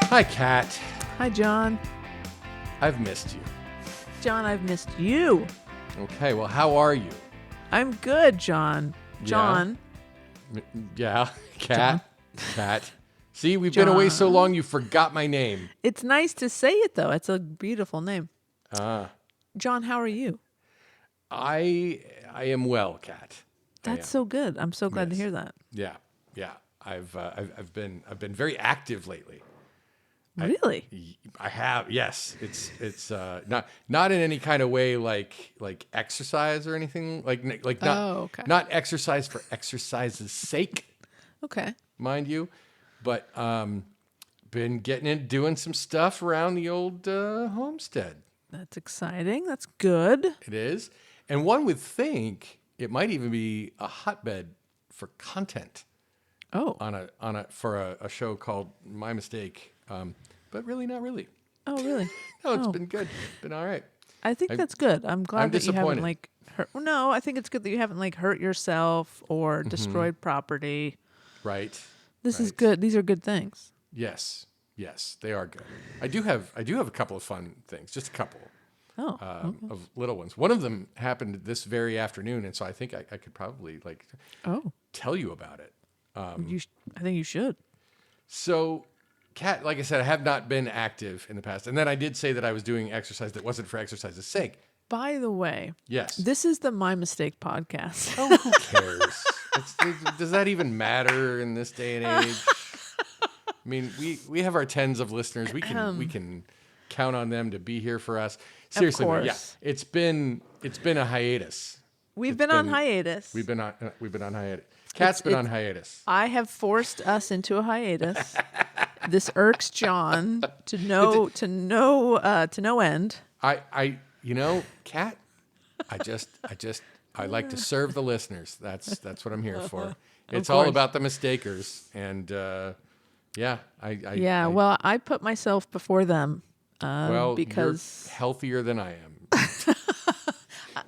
Hi, Kat. Hi, John. I've missed you. John, I've missed you. Okay, well, how are you? I'm good, John. John. Yeah, Kat. Kat. See, we've been away so long you forgot my name. It's nice to say it, though. It's a beautiful name. Ah. John, how are you? I am well, Kat. That's so good. I'm so glad to Yes. hear that. Yeah. I've been very active lately. Really? I have, yes. It's not in any kind of way like exercise or anything like not okay. not exercise for exercise's sake, Okay. mind you, but been doing some stuff around the old homestead. That's exciting. That's good. It is, and one would think it might even be a hotbed for content Oh. for a show called My Mistake, but really not really. Oh, really? No, it's been good. It's been all right. I think that's good. I'm glad I'm that you haven't disappointed. hurt. No, I think it's good that you haven't hurt yourself or destroyed property. Right. This is Right. good. These are good things. Yes, they are good. I do have a couple of fun things, just a couple Oh. of little ones. One of them happened this very afternoon, and so I think I could probably Oh. tell you about it. I think you should. So, Kat, like I said, I have not been active in the past, and then I did say that I was doing exercise that wasn't for exercise's sake. By the way, Yes. this is the My Mistake podcast. Oh, who cares? Does that even matter in this day and age? I mean, we have our tens of listeners. We can count on them to be here for us. Seriously, though, yeah, course. it's been a hiatus. We've been on hiatus. We've been on hiatus. Kat's been on hiatus. I have forced us into a hiatus. This irks John to no end. Kat, I like to serve the listeners. That's what I'm here for. It's all course. about the mistakers, and Well, I put myself before them because you're healthier than I am.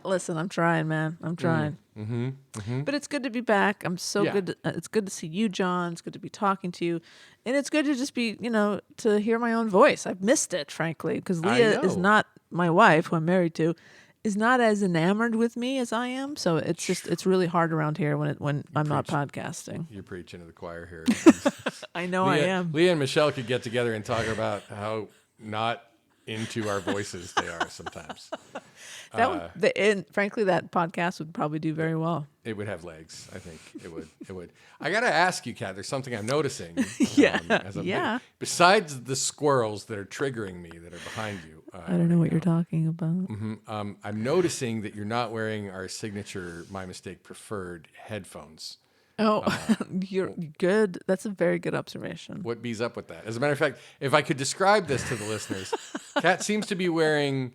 listen, I'm trying, man. I'm trying. But it's good to be back. I'm so good. It's good to see you, John. It's good to be talking to you, and it's good to just be, to hear my own voice. I've missed it, frankly, because Leah is not my wife, who I'm married to, is not as enamored with me as I am. So it's really hard around here when I'm not podcasting. You're preaching to the choir here. I know I am. Leah and Michelle could get together and talk about how not into our voices they are sometimes. Frankly, that podcast would probably do very well. It would have legs. I think it would. I got to ask you, Kat, there's something I'm noticing. Besides the squirrels that are triggering me that are behind you. I don't know what you're talking about. I'm noticing that you're not wearing our signature My Mistake preferred headphones. Oh, you're good. That's a very good observation. What bees up with that? As a matter of fact, if I could describe this to the listeners, Kat seems to be wearing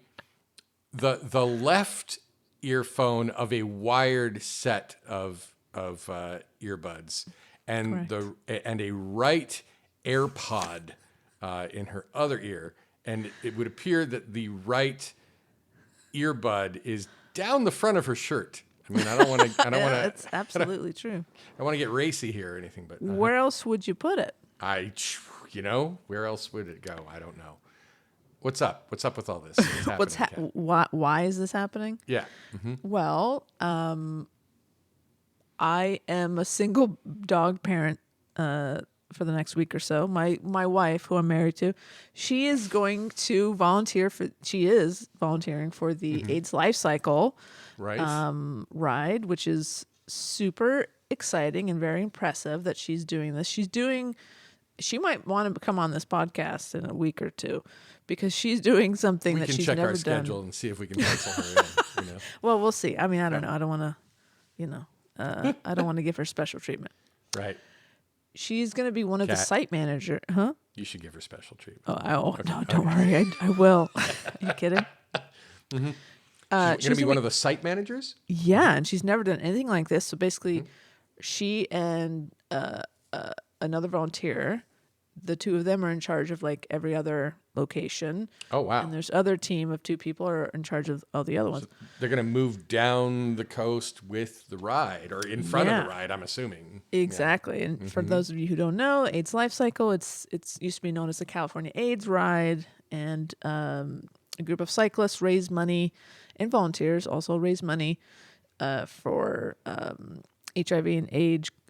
the left earphone of a wired set of earbuds, and a right AirPod in her other ear, and it would appear that the right earbud is down the front of her shirt. I mean, I don't want to. That's absolutely true. I want to get racy here or anything, but where else would you put it? Where else would it go? I don't know. What's up? What's up with all this? Why is this happening? Yeah. Well, I am a single dog parent for the next week or so. My wife, who I'm married to, she is going to volunteering for the AIDS Life Cycle ride, which is super exciting and very impressive that she's doing this. She might want to come on this podcast in a week or two because she's doing something that she's never done. We can check our schedule and see if we can pencil her in. Well, we'll see. I mean, I don't know. I don't want to, I don't want to give her special treatment. Right. She's going to be one of the site managers. Huh? You should give her special treatment. No, don't worry. I will. Are you kidding? She's going to be one of the site managers? Yeah, and she's never done anything like this. So basically, she and another volunteer, the two of them are in charge of every other location. Oh, wow. And there's other team of 2 people are in charge of all the other ones. They're going to move down the coast with the ride, or in front of the ride, I'm assuming. Exactly. And for those of you who don't know, AIDS Life Cycle, it's used to be known as the California AIDS Ride, and a group of cyclists raise money, and volunteers also raise money for HIV and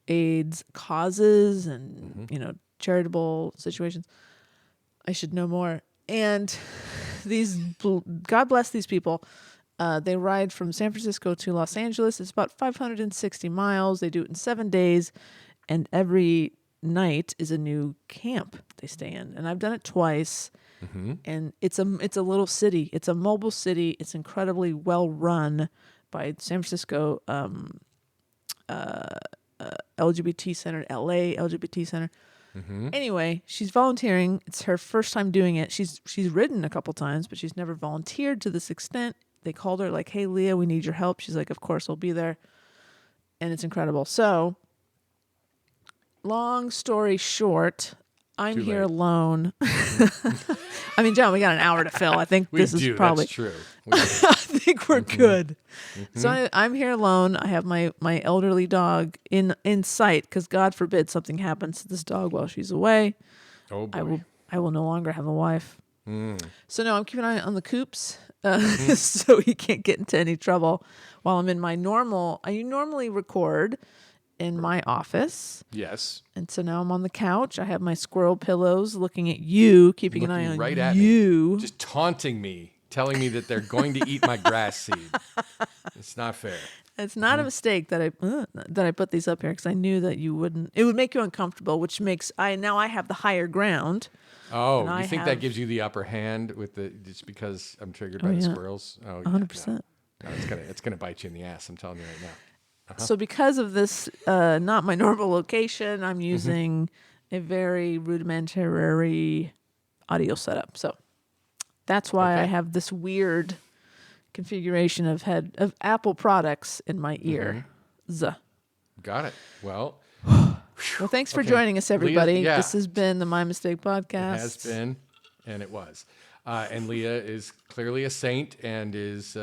AIDS causes and charitable situations. I should know more. And God bless these people. They ride from San Francisco to Los Angeles. It's about 560 miles. They do it in 7 days, and every night is a new camp they stay in. And I've done it twice. And it's a little city. It's a mobile city. It's incredibly well run by San Francisco LGBT Center, LA LGBT Center. Anyway, she's volunteering. It's her first time doing it. She's ridden a couple times, but she's never volunteered to this extent. They called her like, "Hey, Leah, we need your help." She's like, "Of course, I'll be there." And it's incredible. So, long story short, I'm here alone. I mean, John, we got an hour to fill. I think this is probably That's true. I think we're good. So I'm here alone. I have my elderly dog in sight because God forbid something happens to this dog while she's away. Oh boy. I will no longer have a wife. So no, I'm keeping an eye on the coops so he can't get into any trouble while I'm in my normal. I normally record in my office. Yes. And so now I'm on the couch. I have my squirrel pillows looking at you, keeping an eye on right at you. Me. Just taunting me, telling me that they're going to eat my grass seed. It's not fair. It's not a mistake that I put these up here because I knew that you wouldn't. It would make you uncomfortable, which makes I have the higher ground. Oh, you think that gives you the upper hand with just because I'm triggered by the squirrels? Oh, 100%. No, it's gonna bite you in the ass. I'm telling you right now. So because of this, not my normal location, I'm using a very rudimentary audio setup. So that's why I have this weird configuration of Apple products in my ear. Got it. Well, thanks for joining us, everybody. Leah, This has been the My Mistake Podcast. It has been, and it was. And Leah is clearly a saint and is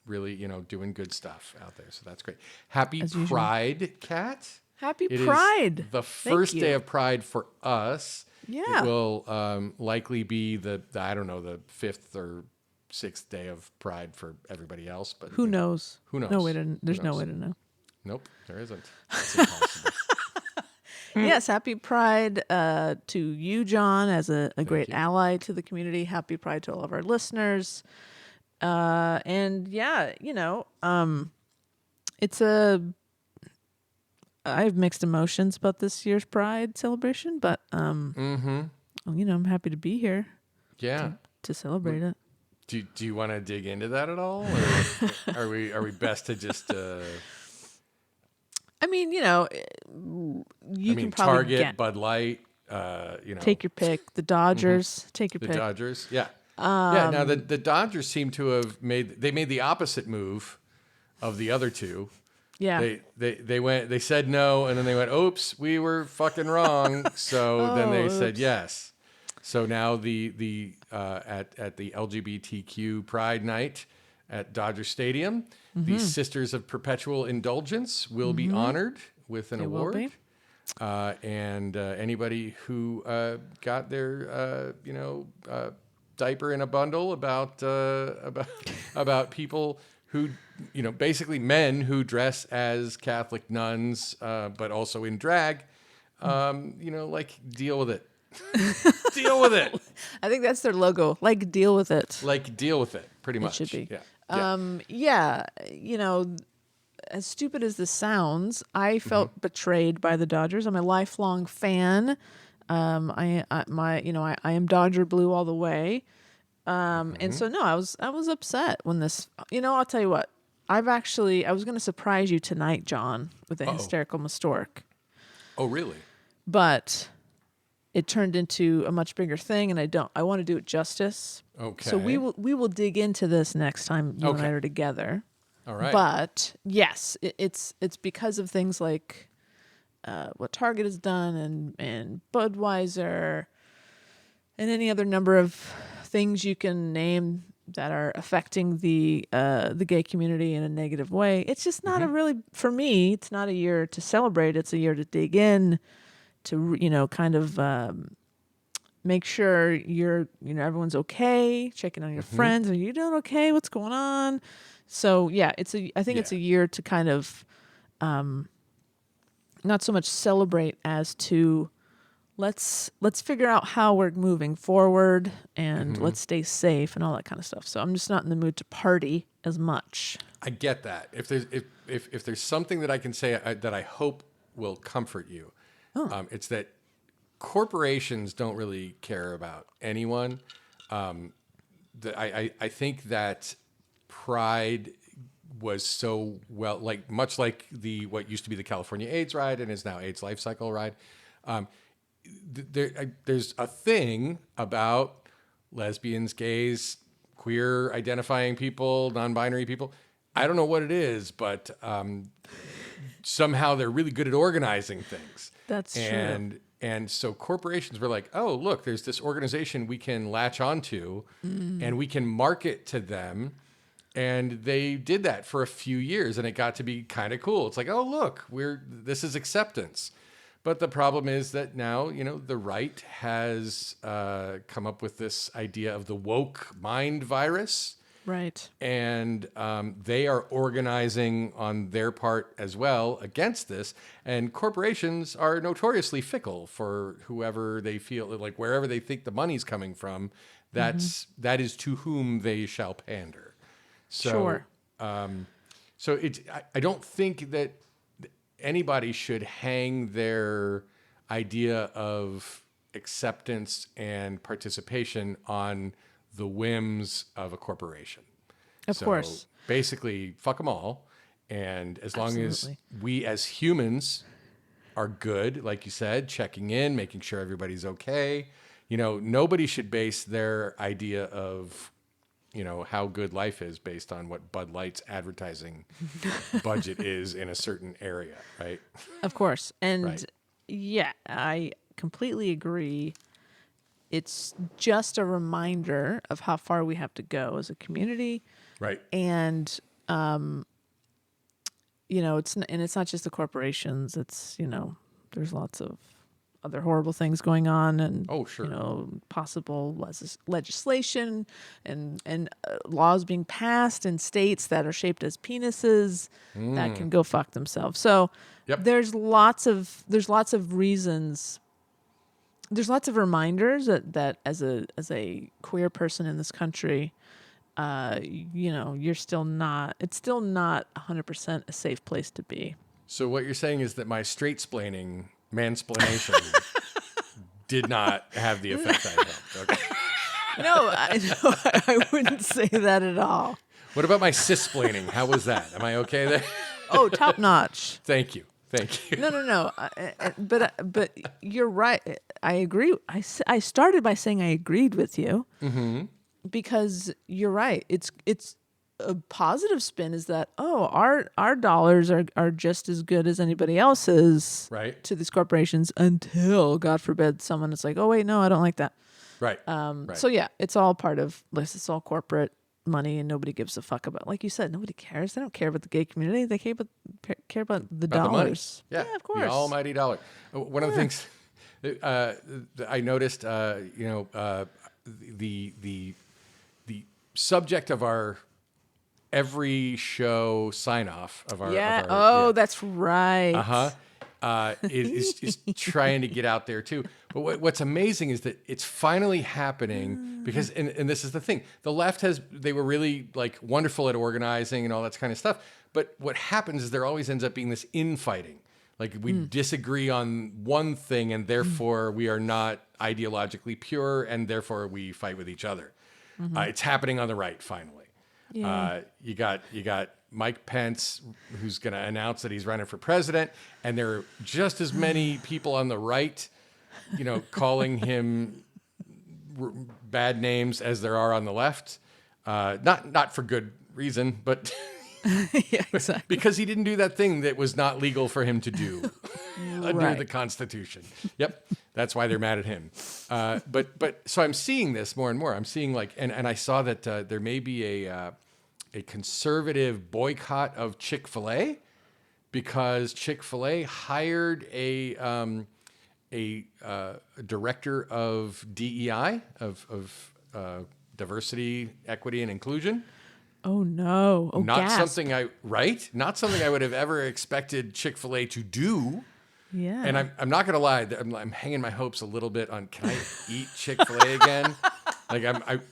really, doing good stuff out there. So that's great. Happy Pride, Kat. Happy It Pride. Is the first day of Pride for us. Yeah. It will likely be the 5th or 6th day of Pride for everybody else. But who knows? Who knows? There's no way to know. Nope, there isn't. It's impossible. Yes, happy Pride to you, John, as a great ally to the community. Happy Pride to all of our listeners. And yeah, I have mixed emotions about this year's Pride celebration, but I'm happy to be here. Yeah. To celebrate it. Do you want to dig into that at all, or are we best to just? I mean, you can probably Target, Bud Light. Take your pick. The Dodgers. Take your pick. The Dodgers. Yeah. Now the Dodgers seem to have made the opposite move of the other two. Yeah. They said no, and then they went, oops, we were fucking wrong. So then they said yes. So now at the LGBTQ Pride Night at Dodger Stadium, the Sisters of Perpetual Indulgence will be honored with an award. And anybody who got their diaper in a bundle about people who, basically men who dress as Catholic nuns, but also in drag, deal with it. Deal with it. I think that's their logo. Deal with it. Deal with it, pretty much. It should be. Yeah. As stupid as this sounds, I felt betrayed by the Dodgers. I'm a lifelong fan. I am Dodger blue all the way. And so no, I was upset when this. I'll tell you what. I was going to surprise you tonight, John, with a hysterical Mastork. Oh, really? But it turned into a much bigger thing, and I want to do it justice. Okay. So we will dig into this next time you and I are together. All right. But yes, it's because of things like what Target has done and Budweiser and any other number of things you can name that are affecting the gay community in a negative way. It's just not a really, for me, it's not a year to celebrate. It's a year to dig in, to kind of make sure everyone's okay, checking on your friends. Are you doing okay? What's going on? So yeah, I think it's a year to kind of not so much celebrate as to let's figure out how we're moving forward, and let's stay safe and all that kind of stuff. So I'm just not in the mood to party as much. I get that. If there's something that I can say that I hope will comfort you, it's that corporations don't really care about anyone. I think that Pride was so much like what used to be the California AIDS ride and is now AIDS Life Cycle ride. There's a thing about lesbians, gays, queer identifying people, non-binary people. I don't know what it is, but somehow they're really good at organizing things. That's true. And so corporations were like, oh, look, there's this organization we can latch onto and we can market to them. And they did that for a few years, and it got to be kind of cool. It's like, oh, look, this is acceptance. But the problem is that now, the right has come up with this idea of the woke mind virus. Right. And they are organizing on their part as well against this. And corporations are notoriously fickle for whoever they feel, like wherever they think the money's coming from, that is to whom they shall pander. So, sure. I don't think that anybody should hang their idea of acceptance and participation on the whims of a corporation. Of course. Basically, fuck them all. And as long as Absolutely. we as humans are good, like you said, checking in, making sure everybody's okay, nobody should base their idea of how good life is based on what Bud Light's advertising budget is in a certain area, right? Of course. And Right. yeah, I completely agree. It's just a reminder of how far we have to go as a community. Right. And it's not just the corporations. It's, there's lots of other horrible things going on, and possible legislation and laws being passed in states that are shaped as penises that can go fuck themselves. So there's lots of reasons. There's lots of reminders that as a queer person in this country, it's still not 100% a safe place to be. So what you're saying is that my straight-splaining mansplanation did not have the effect I hoped. Okay. No, I wouldn't say that at all. What about my cis-splaining? How was that? Am I okay there? Oh, top notch. Thank you. No. But you're right. I agree. I started by saying I agreed with you because you're right. It's a positive spin is that, our dollars are just as good as anybody else's to these corporations until, God forbid, someone is like, oh, wait, no, I don't like that. Right. So, yeah, it's all part of this. It's all corporate money, and nobody gives a fuck about, like you said, nobody cares. They don't care about the gay community. They care about the dollars. The money. Yeah, of course. The almighty dollar. One of the things I noticed, the subject of our every show sign off of our that's right. Is trying to get out there too. But what's amazing is that it's finally happening because, and this is the thing, the left they were really like wonderful at organizing and all that kind of stuff. But what happens is there always ends up being this infighting. Like we disagree on one thing and therefore we are not ideologically pure and therefore we fight with each other. It's happening on the right finally. Yeah. You got Mike Pence, who's going to announce that he's running for president, and there are just as many people on the right, calling him bad names as there are on the left. Not for good reason, but Yeah, exactly. because he didn't do that thing that was not legal for him to do under the Constitution. Yep, That's why they're mad at him. But so I'm seeing this more and more. I'm seeing like, and I saw that there may be a conservative boycott of Chick-fil-A because Chick-fil-A hired a director of DEI of diversity, equity, and inclusion. Oh no! Oh, Not gasp. something Not something I would have ever expected Chick-fil-A to do. Yeah. And I'm not gonna lie, I'm hanging my hopes a little bit on can I eat Chick-fil-A again? Like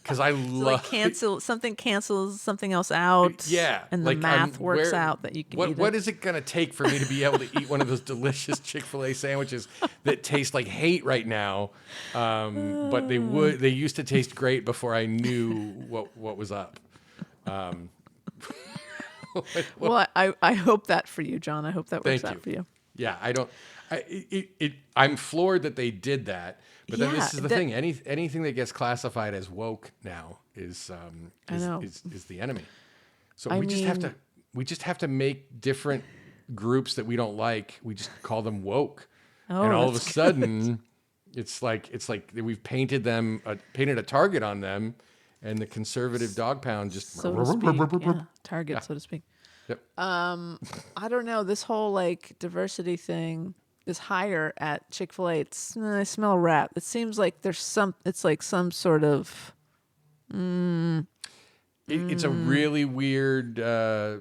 because I love cancels something else out. Yeah, and the like, math works out that you can eat What it. is it gonna take for me to be able to eat one of those delicious Chick-fil-A sandwiches that taste like hate right now? But they used to taste great before I knew what was up. Well, I hope that for you, John. I hope that works out for you. Yeah, I'm floored that they did that. But then this is the thing: anything that gets classified as woke now is the enemy. So we just have to make different groups that we don't like. We just call them woke, and all of a sudden, it's like we've painted a target on them, and the conservative dog pound just target, so to speak. Yep. I don't know, this whole like diversity thing, this hire at Chick-fil-A, I smell a rat. It seems like it's like some sort of It's a really weird I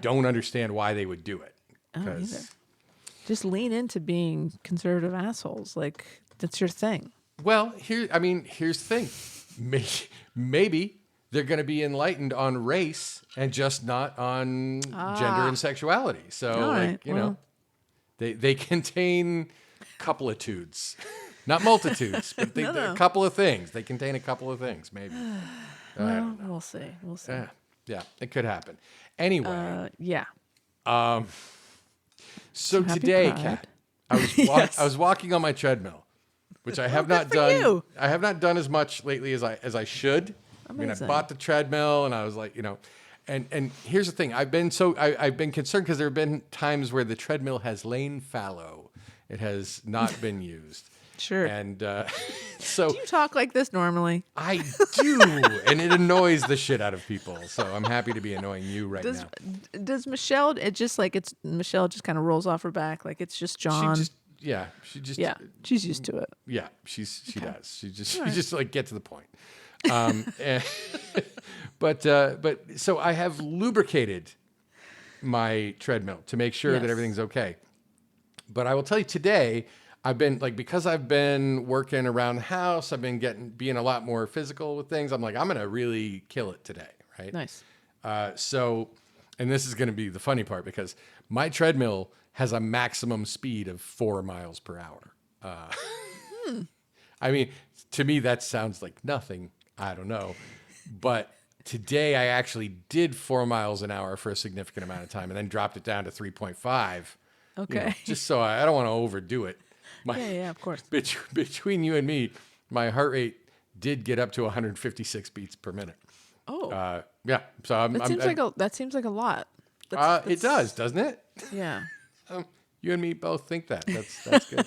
don't understand why they would do it. I don't either. Just lean into being conservative assholes. Like, that's your thing. Well, here's the thing. Maybe they're going to be enlightened on race and just not on gender and sexuality. So, they contain couplitudes, not multitudes, but a couple of things. They contain a couple of things, maybe. Well, we'll see. Yeah, it could happen. Anyway. Yeah. So Happy Today, Pride. Kat, I was walking on my treadmill, which I have not done. You. I have not done as much lately as I should. Amazing. I bought the treadmill, and I was like, and here's the thing: I've been concerned because there have been times where the treadmill has lain fallow; it has not been used. Sure. And so Do you talk like this normally? I do, and it annoys the shit out of people. So I'm happy to be annoying you right now. Does Michelle? Michelle just kind of rolls off her back like it's just John. She's used to it. Yeah, she does. She just like get to the point. But so I have lubricated my treadmill to make sure that everything's okay. But I will tell you today, I've been because I've been working around the house, I've been being a lot more physical with things. I'm like, I'm going to really kill it today. Right. Nice. And this is going to be the funny part because my treadmill has a maximum speed of 4 miles per hour. I mean, to me, that sounds like nothing. I don't know. But today I actually did 4 miles an hour for a significant amount of time and then dropped it down to 3.5. Okay. Just so I don't want to overdo it. Yeah, of course. Between you and me, my heart rate did get up to 156 beats per minute. Oh. Yeah. So that seems like a lot. It does, doesn't it? Yeah. You and me both think that. That's good.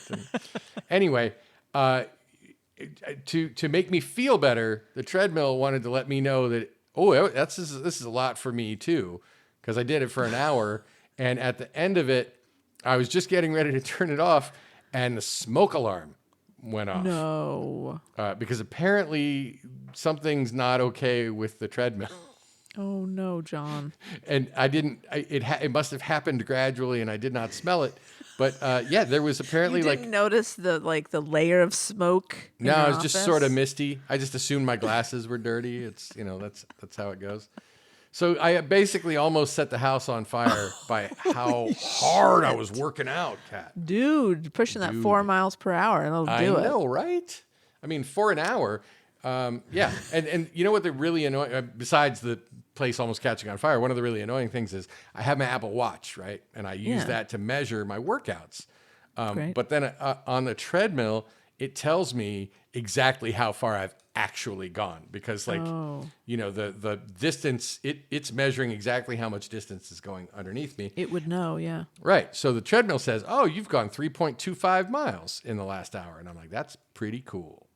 Anyway, to make me feel better, the treadmill wanted to let me know that this is a lot for me too, because I did it for an hour, and at the end of it, I was just getting ready to turn it off, and the smoke alarm went off. No. Because apparently something's not okay with the treadmill. Oh no, John. And I didn't. It must have happened gradually, and I did not smell it. But there was apparently you didn't notice the layer of smoke. No, it was just sort of misty. I just assumed my glasses were dirty. It's that's how it goes. So I basically almost set the house on fire by how hard I was working out, Kat. Dude, pushing that 4 miles per hour, and it'll do it. I know, right? I mean, for an hour. Yeah. And you know what the really annoying, besides the place almost catching on fire, one of the really annoying things is I have my Apple Watch, right? And I use that to measure my workouts. But then on the treadmill, it tells me exactly how far I've actually gone because like Oh. the distance it's measuring exactly how much distance is going underneath me. It would know, yeah. Right. So the treadmill says, "Oh, you've gone 3.25 miles in the last hour," and I'm like, "That's pretty cool."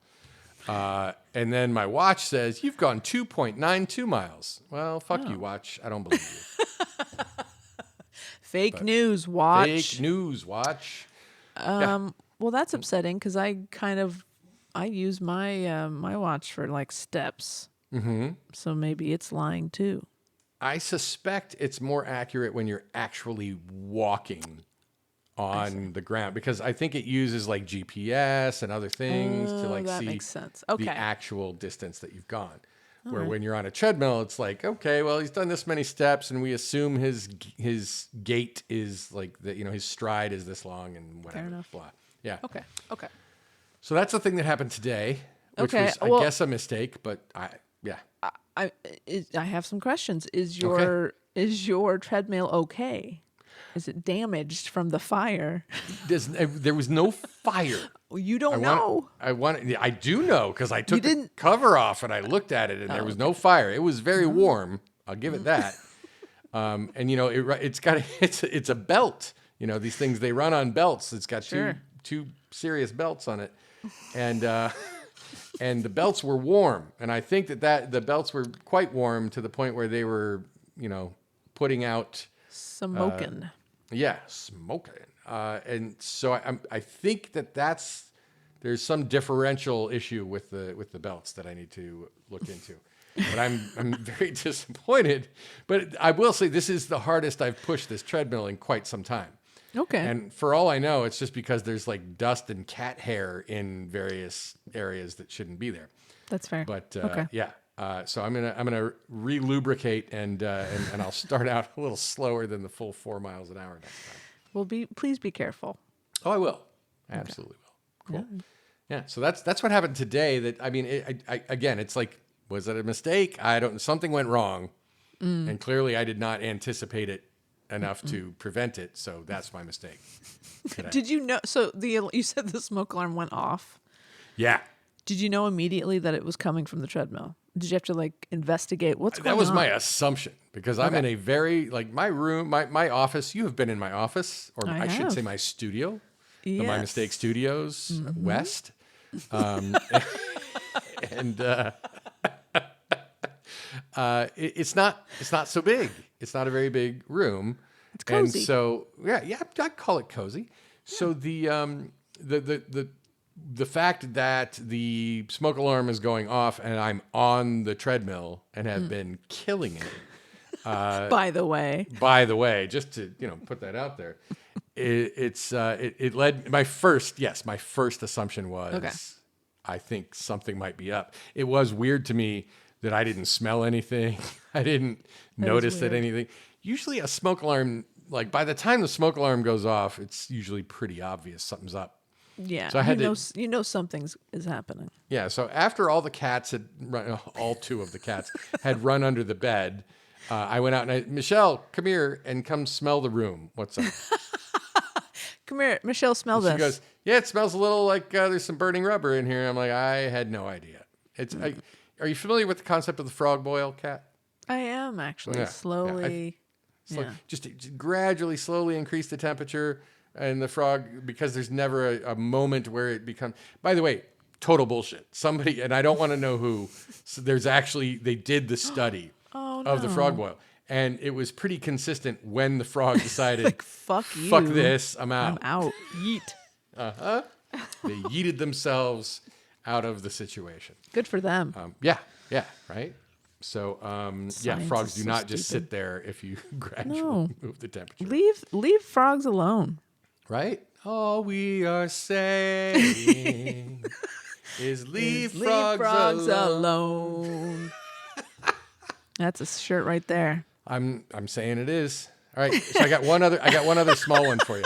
And then my watch says, "You've gone 2.92 miles." Well, fuck you, watch. I don't believe you. Fake news, watch. Fake news, watch. Yeah. Well, that's upsetting because I use my my watch for like steps. Mm-hmm. So maybe it's lying too. I suspect it's more accurate when you're actually walking on the ground because I think it uses like GPS and other things to like that see makes sense. Okay. the actual distance that you've gone. Where when you're on a treadmill, it's like, okay, well, he's done this many steps, and we assume his gait is like his stride is this long, and whatever. Fair enough. Blah. Yeah. Okay. So that's the thing that happened today, which Okay, was, I well- guess, a mistake. But I have some questions. Is your treadmill okay? Is it damaged from the fire? there was no fire. You don't know. I do know because I took the didn't- cover off and I looked at it, and there was no fire. It was very warm. I'll give it that. And it's a belt. These things, they run on belts. It's got Sure. two serious belts on it, and the belts were warm. And I think that the belts were quite warm to the point where they were putting out Smoking. smoking. And so I think there's some differential issue with the belts that I need to look into. But I'm very disappointed. But I will say this is the hardest I've pushed this treadmill in quite some time. Okay. And for all I know, it's just because there's like dust and cat hair in various areas that shouldn't be there. That's fair. But okay. yeah. So I'm gonna re-lubricate and I'll start out a little slower than the full 4 miles an hour next time. Well, please be careful. Oh, I will. I absolutely will. Cool. Yeah. So that's what happened today. That I mean, again, it's like, was it a mistake? Something went wrong, and clearly I did not anticipate it enough to prevent it. So that's my mistake. Today. Did you know? So you said the smoke alarm went off. Yeah. Did you know immediately that it was coming from the treadmill? Did you have to like investigate what's going on? That was my assumption because I'm in a very like my room, my office. You have been in my office, or I should have. say my studio, the My Yes. Mistake Studios West, and it's not so big. It's not a very big room. It's cozy. And so yeah, I'd call it cozy. So the fact that the smoke alarm is going off and I'm on the treadmill and have been killing it. By the way, Just to put that out there, it led my first assumption was Okay. I think something might be up. It was weird to me that I didn't smell anything. I didn't notice that weird. anything. Usually a smoke alarm, like by the time the smoke alarm goes off, it's usually pretty obvious something's up. yeah. So I had you know something is happening. Yeah, so after all the cats had run, all two of the cats had run under the bed, I went out and Michelle, come here and come smell the room. What's up? Come here, Michelle. Smell this. She goes, yeah, it smells a little like there's some burning rubber in here. I'm like, I had no idea. Are you familiar with the concept of the frog boil, Kat? I am actually Yeah, slowly. It's like just gradually, slowly increase the temperature and the frog, because there's never a moment where it becomes, by the way, total bullshit. Somebody, and I don't want to know who, so they did the study of the frog boil. And it was pretty consistent when the frog decided, Like, fuck you. fuck this, I'm out. I'm out. Yeet. They yeeted themselves out of the situation. Good for them. Yeah, right? So, Science frogs is do so not just stupid. sit there if you gradually No. move the temperature. Leave frogs alone. Right? All we are saying is leave frogs alone. That's a shirt right there. I'm saying it is. All right. So I got one other small one for you.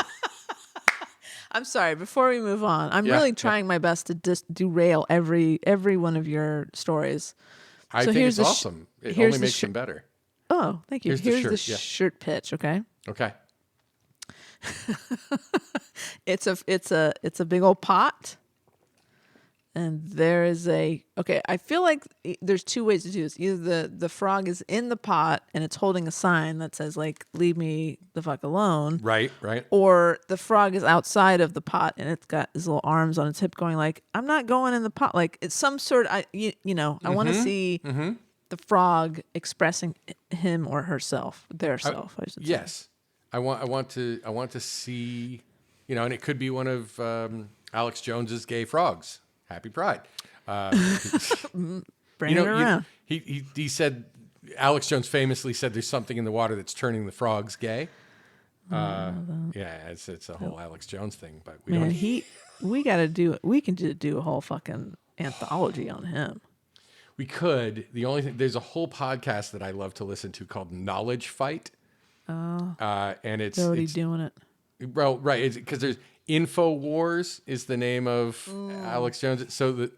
I'm sorry. Before we move on, I'm Yeah, really yeah. trying my best to derail every one of your stories. I So think here's it's the awesome. It here's only the makes them better. Oh, thank you. Here's the Here's the shirt, yeah. shirt pitch. Okay. Okay. It's a big old pot. And there is I feel like there's two ways to do this. Either the frog is in the pot and it's holding a sign that says like, leave me the fuck alone. Right. Or the frog is outside of the pot and it's got his little arms on its hip going like, I'm not going in the pot. Like it's some sort of, I want to see the frog expressing him or herself, their self, I should say. Yes. I want to see, and it could be one of Alex Jones's gay frogs. Happy Pride. Bring it around. He said, Alex Jones famously said there's something in the water that's turning the frogs gay. It's a whole Alex Jones thing, but we don't. We can do a whole fucking anthology on him. We could. The only thing, there's a whole podcast that I love to listen to called Knowledge Fight. Oh. And it's already doing it. Well, right. Because there's InfoWars is the name of Alex Jones. So the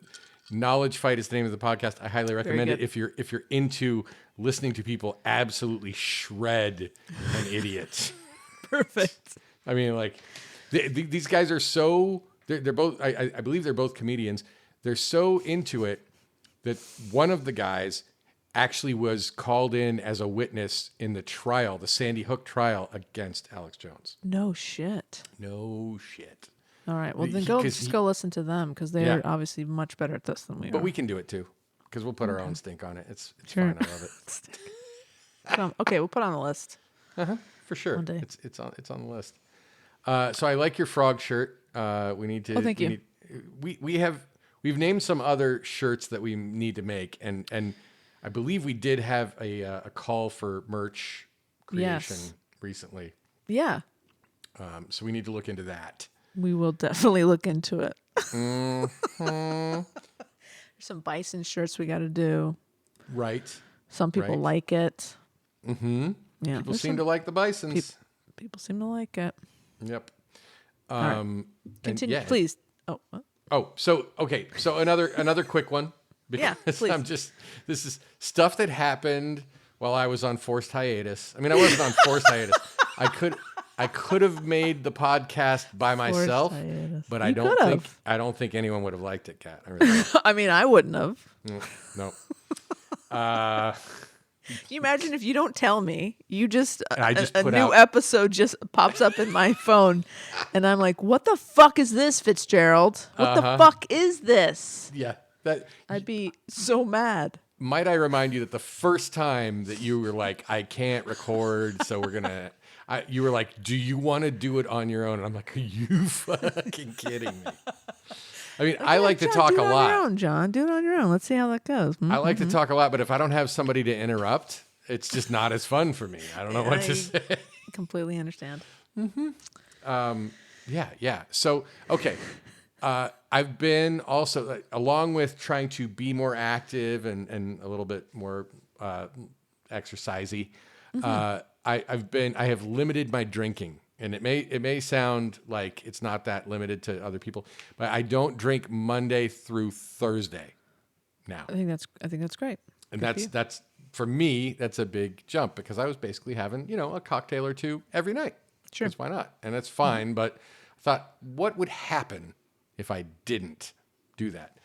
Knowledge Fight is the name of the podcast. I highly recommend it if you're into listening to people absolutely shred an idiot. Perfect. I mean, like these guys are so they're both. I believe they're both comedians. They're so into it that one of the guys actually was called in as a witness in the trial, the Sandy Hook trial against Alex Jones. No shit. No shit. All right. Well, then go listen to them because they're obviously much better at this than we are. But we can do it too because we'll put our own stink on it. It's fine. I love it. Okay, we'll put it on the list. For sure. One day. It's on the list. So I like your frog shirt. We need to. Oh, thank you. We've named some other shirts that we need to make, and I believe we did have a call for merch creation recently. Yeah. So we need to look into that. We will definitely look into it. There's some bison shirts we got to do. Right. Some people like it. Mm-hmm. Yeah. People seem to like the bisons. People seem to like it. Yep. Right. Continue, please. Oh. What? Oh, so okay. So another quick one. Yeah, please. This is stuff that happened while I was on forced hiatus. I mean, I wasn't on forced hiatus. I could have made the podcast by myself, but I don't think anyone would have liked it, Kat. I really don't. I mean, I wouldn't have. No. Can you imagine if you don't tell me, you just a new out. episode just pops up in my phone, and I'm like, "What the fuck is this, Fitzgerald? What the fuck is this?" Yeah, I'd be so mad. Might I remind you that the first time that you were like, "I can't record, so we're gonna," you were like, "Do you want to do it on your own?" And I'm like, "Are you fucking kidding me?" I mean, I like to talk a lot. Do it on your own, John. Do it on your own. Let's see how that goes. Mm-hmm. I like to talk a lot, but if I don't have somebody to interrupt, it's just not as fun for me. I don't know what to say. Completely understand. Mm-hmm. Yeah. So, okay. I've been also, along with trying to be more active and a little bit more exercisey, I have limited my drinking. And it may sound like it's not that limited to other people, but I don't drink Monday through Thursday now. I think that's great. And that's for me, that's a big jump because I was basically having, a cocktail or two every night. Sure. Because why not? And that's fine. But I thought, what would happen if I didn't do that?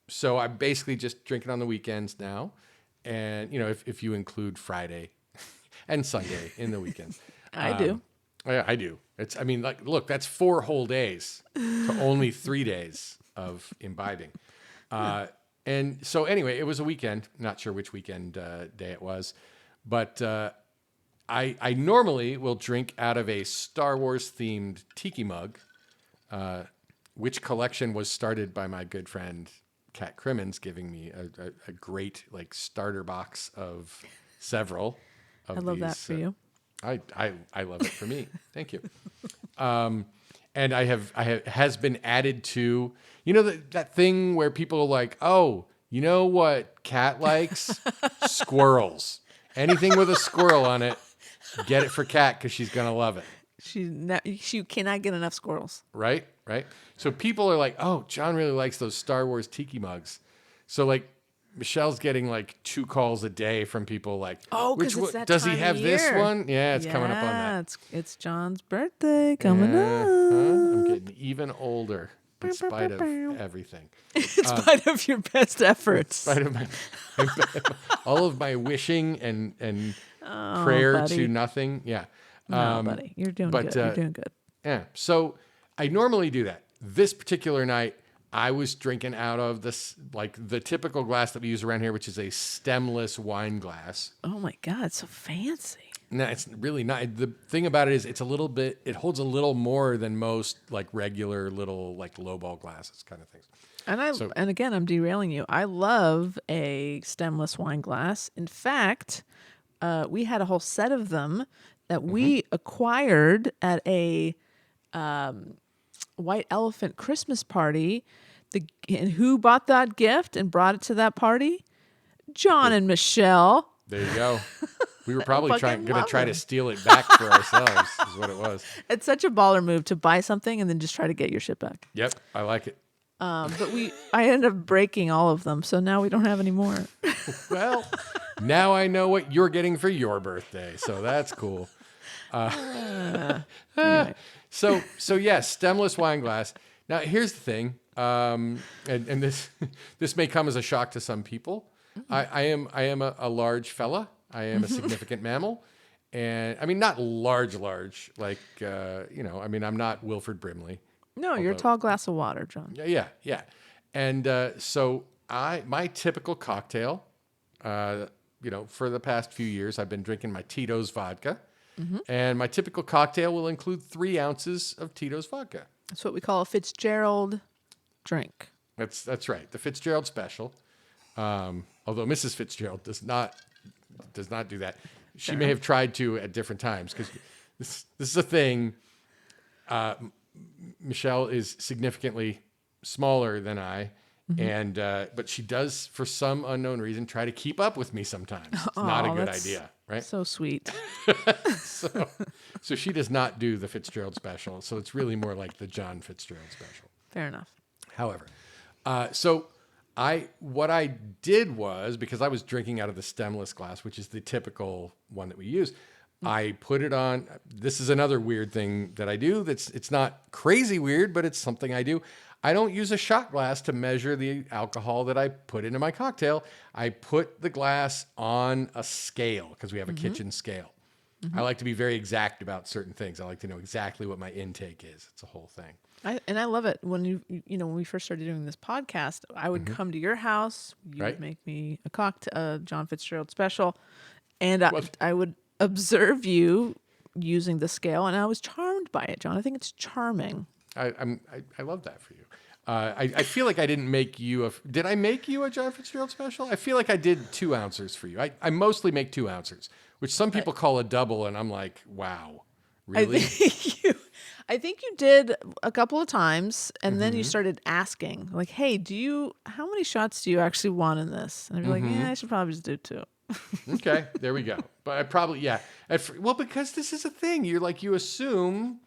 So I'm basically just drinking on the weekends now. And, if you include Friday and Sunday in the weekends. I do. Yeah, I do. Look, that's 4 whole days to only 3 days of imbibing. And so anyway, it was a weekend. Not sure which weekend day it was, but I normally will drink out of a Star Wars themed tiki mug, which collection was started by my good friend Kat Crimmins, giving me a great starter box of several of these. I love that for you. I love it for me. Thank you. And has been added to, that thing where people are like, oh, you know what Kat likes? Squirrels. Anything with a squirrel on it, get it for Kat because she's going to love it. She cannot get enough squirrels. Right. So people are like, oh, John really likes those Star Wars tiki mugs. So Michelle's getting 2 calls a day from people which it's that does time he have of this year. one? Yeah, it's coming up on that. It's John's birthday coming up. I'm getting even older. in spite of everything. In spite of your best efforts. In spite of all of my wishing and prayer buddy. to nothing. Yeah. No, buddy, you're doing good. You're doing good. Yeah. So I normally do that. This particular night, I was drinking out of this, like the typical glass that we use around here, which is a stemless wine glass. Oh my God, so fancy. No, it's really not. The thing about it is it holds a little more than most like regular little like lowball glasses kind of things. And again, I'm derailing you. I love a stemless wine glass. In fact, we had a whole set of them that we acquired at a White Elephant Christmas party. And who bought that gift and brought it to that party? John and Michelle. There you go. We were probably going to try to them. steal it back for ourselves, is what it was. It's such a baller move to buy something and then just try to get your shit back. Yep, I like it. But I ended up breaking all of them, so now we don't have any more. Well, now I know what you're getting for your birthday, so that's cool. Anyway. So yes, stemless wine glass. Now here's the thing, and this may come as a shock to some people. I am a large fella. I am a significant mammal, and I mean not large, like I mean I'm not Wilford Brimley. No, you're a tall glass of water, John. Yeah, and so my typical cocktail, for the past few years I've been drinking my Tito's vodka, and my typical cocktail will include 3 ounces of Tito's vodka. That's what we call a Fitzgerald drink. That's right, the Fitzgerald special. Although Mrs. Fitzgerald does not do that. She may have tried to at different times because this is a thing. Michelle is significantly smaller than I, and but she does, for some unknown reason, try to keep up with me sometimes. It's not a good idea, right? So sweet. So she does not do the Fitzgerald special. So it's really more like the John Fitzgerald special. Fair enough. However, what I did was, because I was drinking out of the stemless glass, which is the typical one that we use, I put it on. This is another weird thing that I do. It's not crazy weird, but it's something I do. I don't use a shot glass to measure the alcohol that I put into my cocktail. I put the glass on a scale because we have a kitchen scale. I like to be very exact about certain things. I like to know exactly what my intake is. It's a whole thing. I love it. When when we first started doing this podcast, I would come to your house. You would make me a cocktail, John Fitzgerald special, and I would observe you using the scale, and I was charmed by it, John. I think it's charming. I love that for you. I feel like I didn't make you did I make you a John Fitzgerald special? I feel like I did 2 ounces for you. I mostly make 2 ounces, which some people call a double, and I'm like, wow, really? I think you did a couple of times, and then you started asking, like, hey, how many shots do you actually want in this? And I'd be like, yeah, I should probably just do 2. Okay, there we go. But I probably, because this is a thing. You assume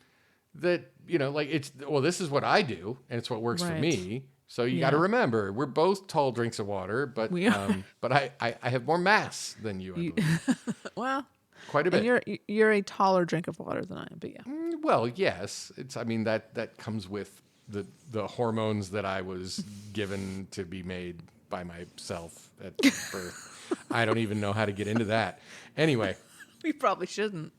that, this is what I do, and it's what works for me. So you got to remember, we're both tall drinks of water, but we are. But I have more mass than you, I believe. Well, quite a bit. And you're a taller drink of water than I am, but yeah. Well, yes, that comes with the hormones that I was given to be made by myself at birth. I don't even know how to get into that. Anyway, we probably shouldn't.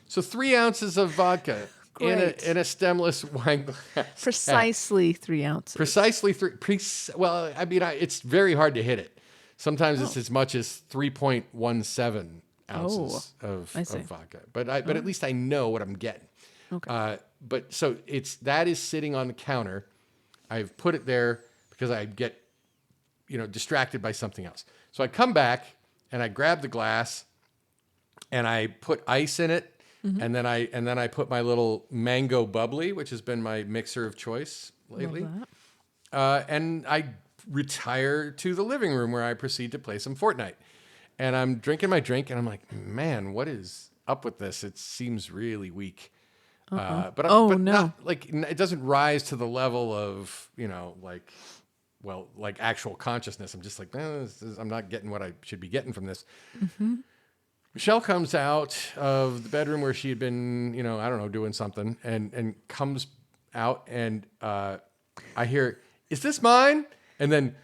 So 3 ounces of vodka in a stemless wine glass. Precisely 3 ounces. Precisely 3. It's very hard to hit it. Sometimes it's as much as 3.17 ounces of vodka. But at least I know what I'm getting. Okay. That is sitting on the counter. I've put it there because I get distracted by something else. So I come back and I grab the glass and I put ice in it, and then I put my little mango bubbly, which has been my mixer of choice lately. And I retire to the living room where I proceed to play some Fortnite. And I'm drinking my drink and I'm like, man, what is up with this? It seems really weak. But not, it doesn't rise to the level of, actual consciousness. I'm just like, I'm not getting what I should be getting from this. Michelle comes out of the bedroom where she had been, doing something and comes out, and I hear, "Is this mine?" And then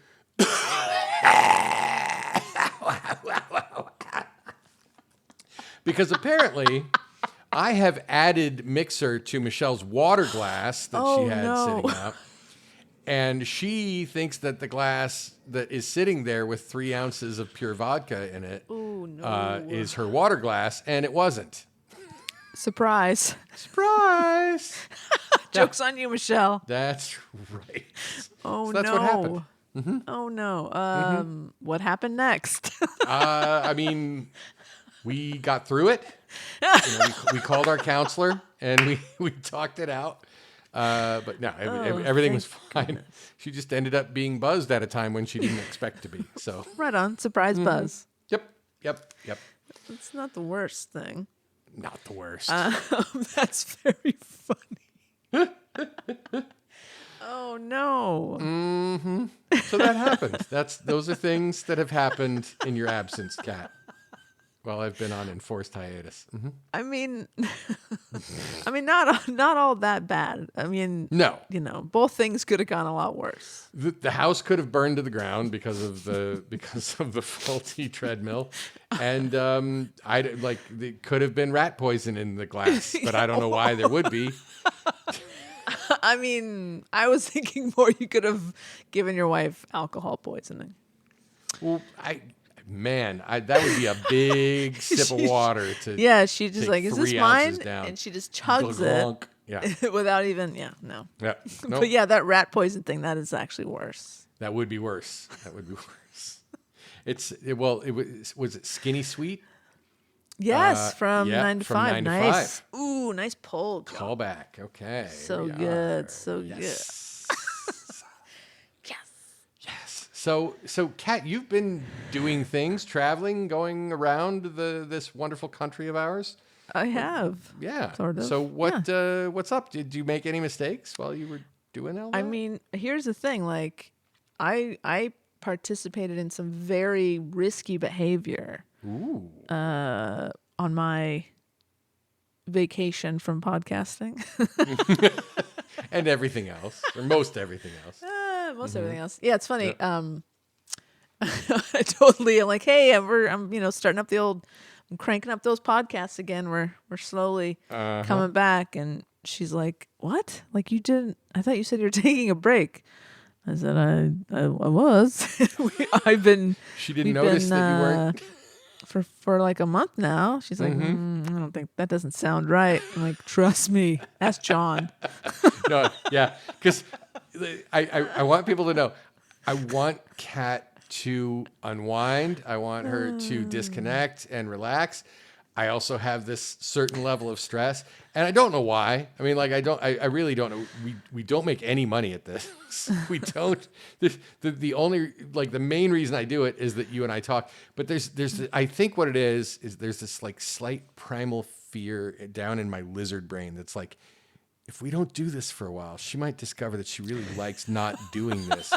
because apparently I have added mixer to Michelle's water glass that she had sitting out. And she thinks that the glass that is sitting there with 3 ounces of pure vodka in it is her water glass, and it wasn't. Surprise. Surprise! Joke's on you, Michelle. That's right. Oh, so that's no. what happened. Oh, no. What happened next? I mean, we got through it. We called our counselor, and we talked it out. But no, everything was fine. Goodness. She just ended up being buzzed at a time when she didn't expect to be. So right on, surprise buzz. Yep. It's not the worst thing. Not the worst. That's very funny. Oh no. Mm-hmm. So that happened. Those are things that have happened in your absence, Kat. Well, I've been on enforced hiatus. Mm-hmm. I mean, not all that bad. I mean, no, both things could have gone a lot worse. The house could have burned to the ground because of the faulty treadmill, and there could have been rat poison in the glass, but I don't know why there would be. I mean, I was thinking more you could have given your wife alcohol poisoning. Well, that would be a big sip of water to. Yeah, she just like, is this mine? Down. And she just chugs it. Yeah. Without even, no. Yeah. Nope. But yeah, that rat poison thing, that is actually worse. That would be worse. Was it Skinny Sweet? Yes, from 9 to 5. 9 to nice. 5. Ooh, nice pull. Call back. Okay. So good. Yes. Yes. So Kat, you've been doing things, traveling, going around this wonderful country of ours. I have. Yeah. Sort of. So what's up? Did you make any mistakes while you were doing all that? I mean, here's the thing. Like, I participated in some very risky behavior. Ooh. On my vacation from podcasting. And everything else, or most everything else. Everything else. Yeah, it's funny. Yeah. I totally am like, hey, I'm starting up I'm cranking up those podcasts again. We're slowly coming back, and she's like, what? Like, you didn't? I thought you said you were taking a break. I said I was. She didn't notice that you weren't. For like a month now. She's like, I don't think that doesn't sound right. I'm like, trust me. Ask John. No, yeah, because I want people to know, I want Kat to unwind. I want her to disconnect and relax. I also have this certain level of stress, and I don't know why. I mean, like, I really don't know. We don't make any money at this. We don't. The only, like, the main reason I do it is that you and I talk. But I think what it is there's this like slight primal fear down in my lizard brain that's like, if we don't do this for a while, she might discover that she really likes not doing this.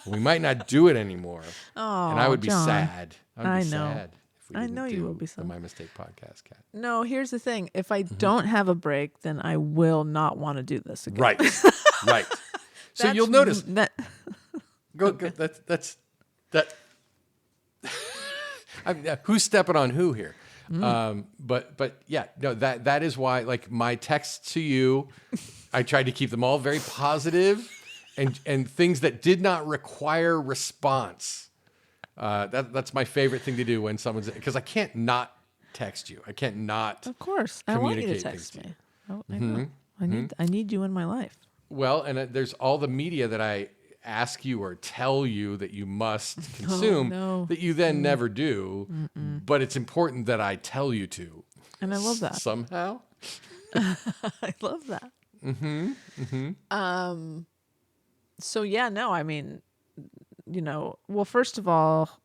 We might not do it anymore. Oh, and I would be John. sad. I know. Sad. I know you will be sad. The My Mistake podcast, Kat. No, here's the thing. If I don't have a break, then I will not want to do this again. Right. So you'll notice that. Go. That's. I mean, who's stepping on who here? But yeah, no. That is why. Like, my texts to you, I tried to keep them all very positive, and things that did not require response. That's my favorite thing to do when someone's, because I can't not text you. I can't not. Of course, I want you to text me. I know. I need you in my life. Well, and there's all the media that I ask you or tell you that you must consume that you then never do. But it's important that I tell you to. And I love that. Somehow. I love that. So yeah, no, I mean, well, first of all,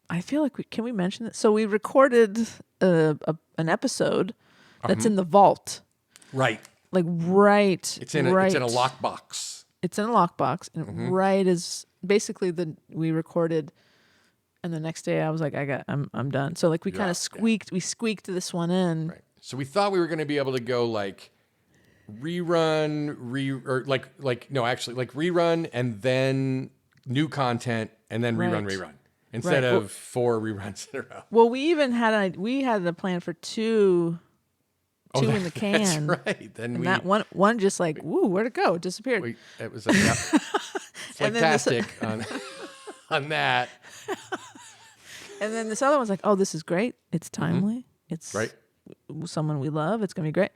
I feel like can we mention that? So we recorded an episode that's in the vault. Right. Like right. It's in a lockbox. It's in a lockbox, and right is basically we recorded, and the next day I was like, I'm done. So like we kind of squeaked this one in. Right. So we thought we were going to be able to go like rerun and then new content and then rerun instead of 4 reruns in a row. Well, we even had a plan for two in the can. That's right. Then and that one just like, woo, where'd it go? It disappeared. It was fantastic on that. And then this other one's like, oh, this is great. It's timely. It's someone we love. It's gonna be great.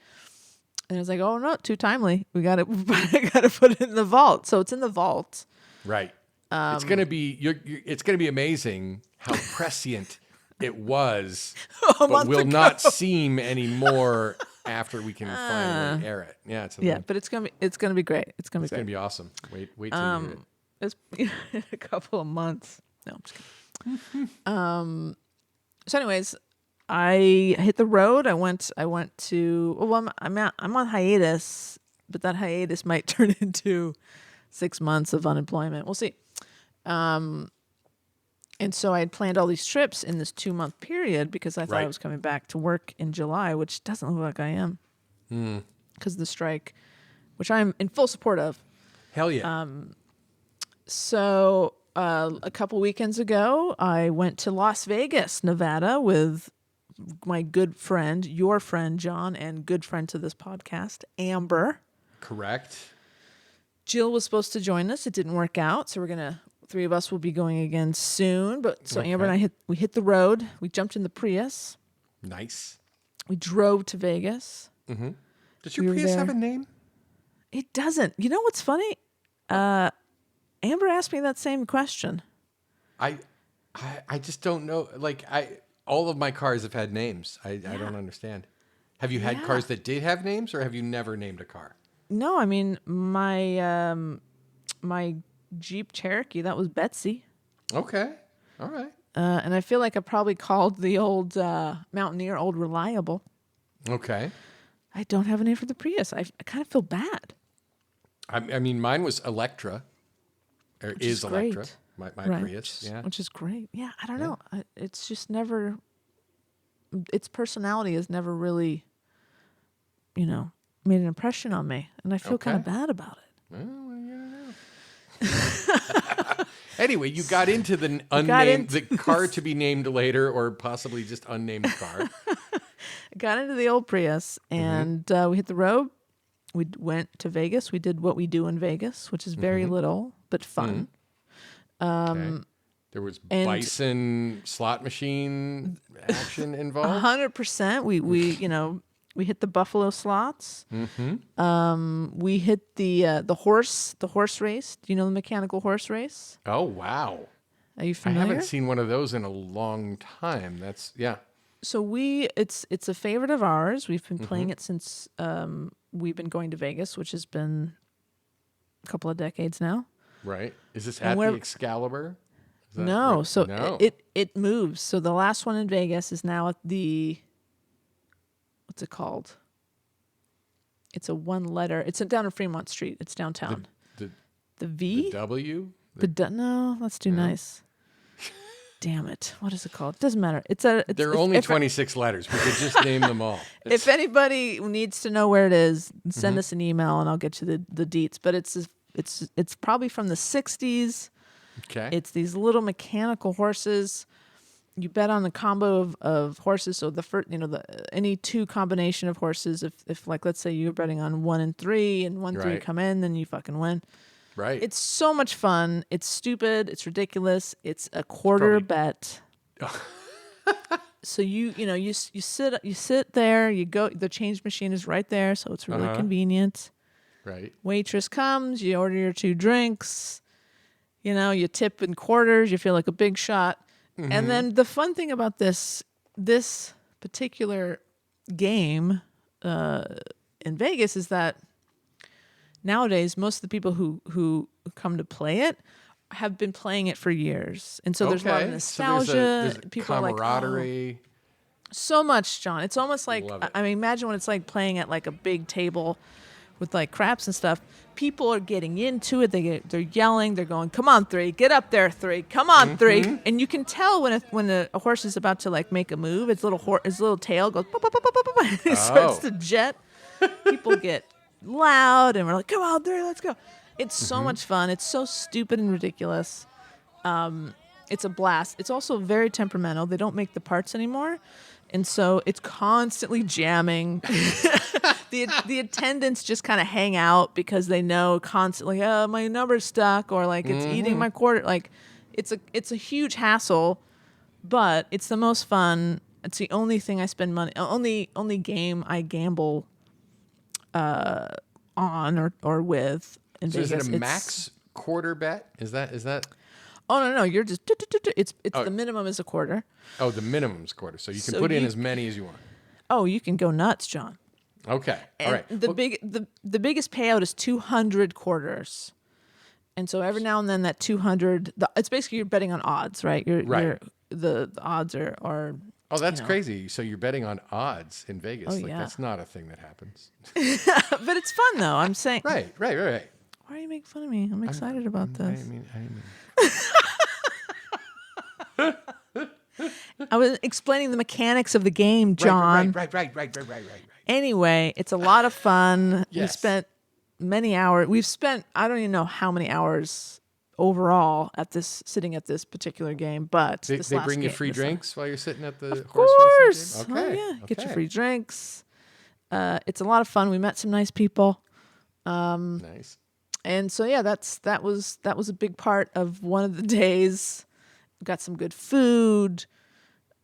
And I was like, oh no, too timely. We gotta put it in the vault. So it's in the vault. Right. It's gonna be it's gonna be amazing how prescient it was, but will not seem anymore after we can finally air it. Yeah, but it's gonna be great. It's gonna be great. Gonna be awesome. Wait till you hear it. It's a couple of months. No, I'm just kidding. So anyways, I hit the road. I went to. Well, I'm on hiatus, but that hiatus might turn into 6 months of unemployment. We'll see. And so I had planned all these trips in this 2-month period because I thought I was coming back to work in July, which doesn't look like I am because of the strike, which I'm in full support of. Hell yeah. So a couple weekends ago, I went to Las Vegas, Nevada with my good friend, your friend, John, and good friend to this podcast, Amber. Correct. Jill was supposed to join us. It didn't work out. So 3 of us will be going again soon. But so Amber and I hit the road. We jumped in the Prius. Nice. We drove to Vegas. Mm-hmm. Does your Prius have a name? It doesn't. You know what's funny? Amber asked me that same question. I just don't know. Like all of my cars have had names. I don't understand. Have you had cars that did have names, or have you never named a car? No, I mean my my Jeep Cherokee, that was Betsy. Okay, all right. And I feel like I probably called the old Mountaineer Old Reliable. Okay. I don't have a name for the Prius. I kind of feel bad. I mean, mine was Electra. Or is Electra. My Prius. Which is great. Yeah, I don't know. It's just never... Its personality has never really, made an impression on me. And I feel kind of bad about it. Well, you don't know. Anyway, you got into the unnamed, the car to be named later, or possibly just unnamed car. I got into the old Prius, and we hit the road. We went to Vegas. We did what we do in Vegas, which is very little, but fun. Okay. There was bison slot machine action involved? 100%. We hit the Buffalo slots. We hit the horse race. Do you know the mechanical horse race? Oh, wow. Are you familiar? I haven't seen one of those in a long time. So it's a favorite of ours. We've been playing it since we've been going to Vegas, which has been a couple of decades now. Right. Is this at the Excalibur? No. Right? So no. It moves. So the last one in Vegas is now at the, what's it called? It's a one letter. It's down on Fremont Street. It's downtown. The V? The W? No, that's too nice. Damn it. What is it called? It doesn't matter. There are only 26 letters. We could just name them all. If anybody needs to know where it is, send us an email and I'll get you the deets. But it's probably from the 60s. Okay. It's these little mechanical horses. You bet on the combo of horses. So the first, any two combination of horses. If like, let's say you're betting on 1 and 3 and 1, 3 come in, then you fucking win. Right. It's so much fun. It's stupid. It's ridiculous. It's a quarter bet. So you sit there. You go. The change machine is right there, so it's really convenient. Right. Waitress comes. You order your 2 drinks. You tip in quarters. You feel like a big shot. And then the fun thing about this particular game in Vegas is that nowadays most of the people who come to play it have been playing it for years, and so there's a lot of nostalgia. So there's people camaraderie. are like, so much, John. It's almost like imagine what it's like playing at like a big table with like craps and stuff. People are getting into it. They're yelling. They're going, "Come on, 3, get up there, 3, come on, 3." And you can tell when a horse is about to like make a move, its little tail goes, pop, pop, pop, pop, pop, and it starts to jet. People get loud, and we're like, come on, there, let's go. It's so much fun. It's so stupid and ridiculous. It's a blast. It's also very temperamental. They don't make the parts anymore, and so it's constantly jamming. The attendants just kind of hang out because they know constantly, oh, my number's stuck, or like it's eating my quarter. Like it's a huge hassle, but it's the most fun. It's the only thing I spend money. Only game I gamble on or with in So Vegas. is it a max quarter bet? Is that? Oh no, you're just it's the minimum is a quarter. Oh, the minimum's quarter. So you can put in as many as you want. Oh, you can go nuts, John. Okay. All right. The biggest payout is 200 quarters. And so every now and then that 200 it's basically you're betting on odds, right? The odds are Oh, that's crazy. So you're betting on odds in Vegas. Yeah. That's not a thing that happens. But it's fun though. I'm saying Right. Why are you making fun of me? I'm excited about this. I mean. I was explaining the mechanics of the game, John. Right. Anyway, it's a lot of fun. Yes. We spent many hours. We've spent I don't even know how many hours overall sitting at this particular game. But They this last bring you game- free this drinks while you're sitting at the Of horse course. racing game? Okay. Oh, yeah. Get your okay. free drinks. It's a lot of fun. We met some nice people. Nice. And so yeah, that was a big part of one of the days. Got some good food.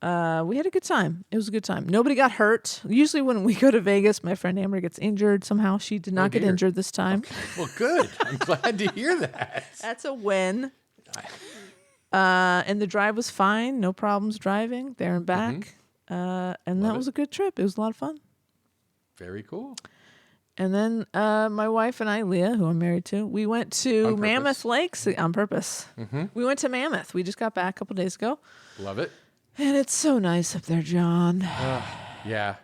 We had a good time. It was a good time. Nobody got hurt. Usually when we go to Vegas, my friend Amber gets injured somehow. She did not get dear. injured this time. Okay. Well, good. I'm glad to hear that. That's a win. And the drive was fine. No problems driving there and back. And that was a good trip. It was a lot of fun. Very cool. And then my wife and I, Leah, who I'm married to, we went to Mammoth Lakes on purpose. We went to Mammoth. We just got back a couple days ago. Love it. And it's so nice up there, John. Yeah.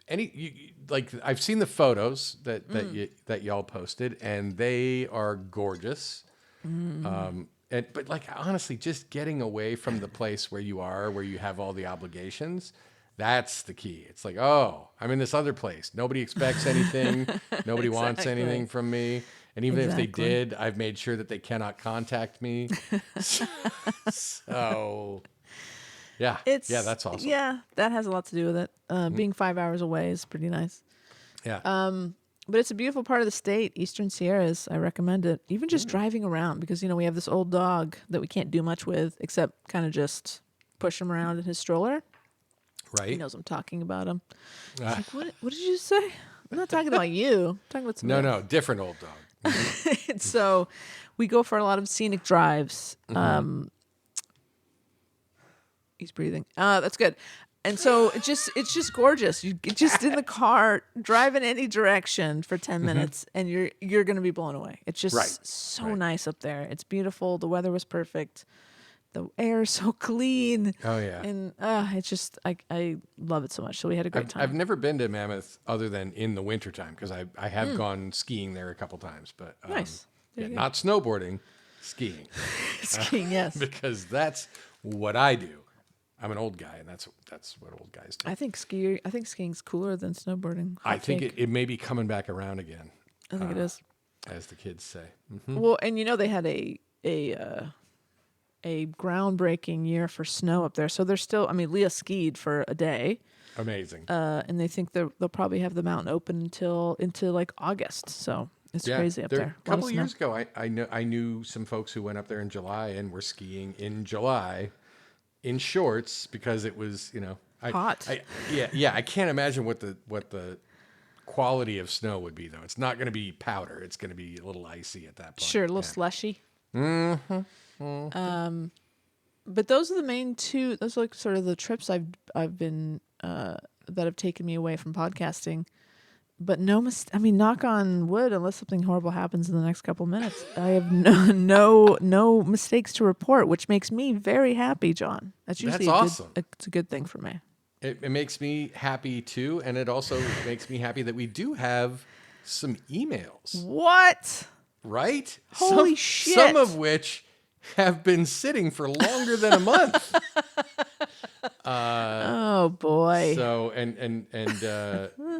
I've seen the photos that y'all posted, and they are gorgeous. But honestly, just getting away from the place where you are, where you have all the obligations, that's the key. It's like, oh, I'm in this other place. Nobody expects anything. Nobody wants anything from me. And even if they did, I've made sure that they cannot contact me. So, yeah. That's awesome. Yeah, that has a lot to do with it. Being 5 hours away is pretty nice. Yeah. But it's a beautiful part of the state, Eastern Sierras. I recommend it. Even just driving around because, we have this old dog that we can't do much with except kind of just push him around in his stroller. Right. He knows I'm talking about him. He's like, what did you say? I'm not talking about you. I'm talking about somebody else. No, different old dog. And so we go for a lot of scenic drives. He's breathing. That's good. And so it's just gorgeous. You get just in the car, drive in any direction for 10 minutes, and you're going to be blown away. It's just so nice up there. It's beautiful. The weather was perfect. The air is so clean. Oh, yeah. And it's just, I love it so much. So we had a great time. I've never been to Mammoth other than in the wintertime because I have gone skiing there a couple times. But Nice. There you go. not snowboarding, skiing. Skiing, yes. Because that's what I do. I'm an old guy, and that's what old guys do. I think skiing's cooler than snowboarding. I think it may be coming back around again. I think it is. As the kids say. Well, and they had a groundbreaking year for snow up there. So they're still, Leah skied for a day. Amazing. And they think they'll probably have the mountain open into like August. So it's crazy up there. A couple of years ago, I knew some folks who went up there in July and were skiing in July in shorts because it was, hot. I can't imagine what the quality of snow would be though. It's not going to be powder. It's going to be a little icy at that point. Sure, a little slushy. But those are the main two. Those are like sort of the trips I've been that have taken me away from podcasting. But knock on wood, unless something horrible happens in the next couple minutes, I have no mistakes to report, which makes me very happy, John. That's usually awesome. It's a good thing for me. It makes me happy too, and it also makes me happy that we do have some emails. What? Right? Holy shit. Some of which have been sitting for longer than a month. Oh boy. So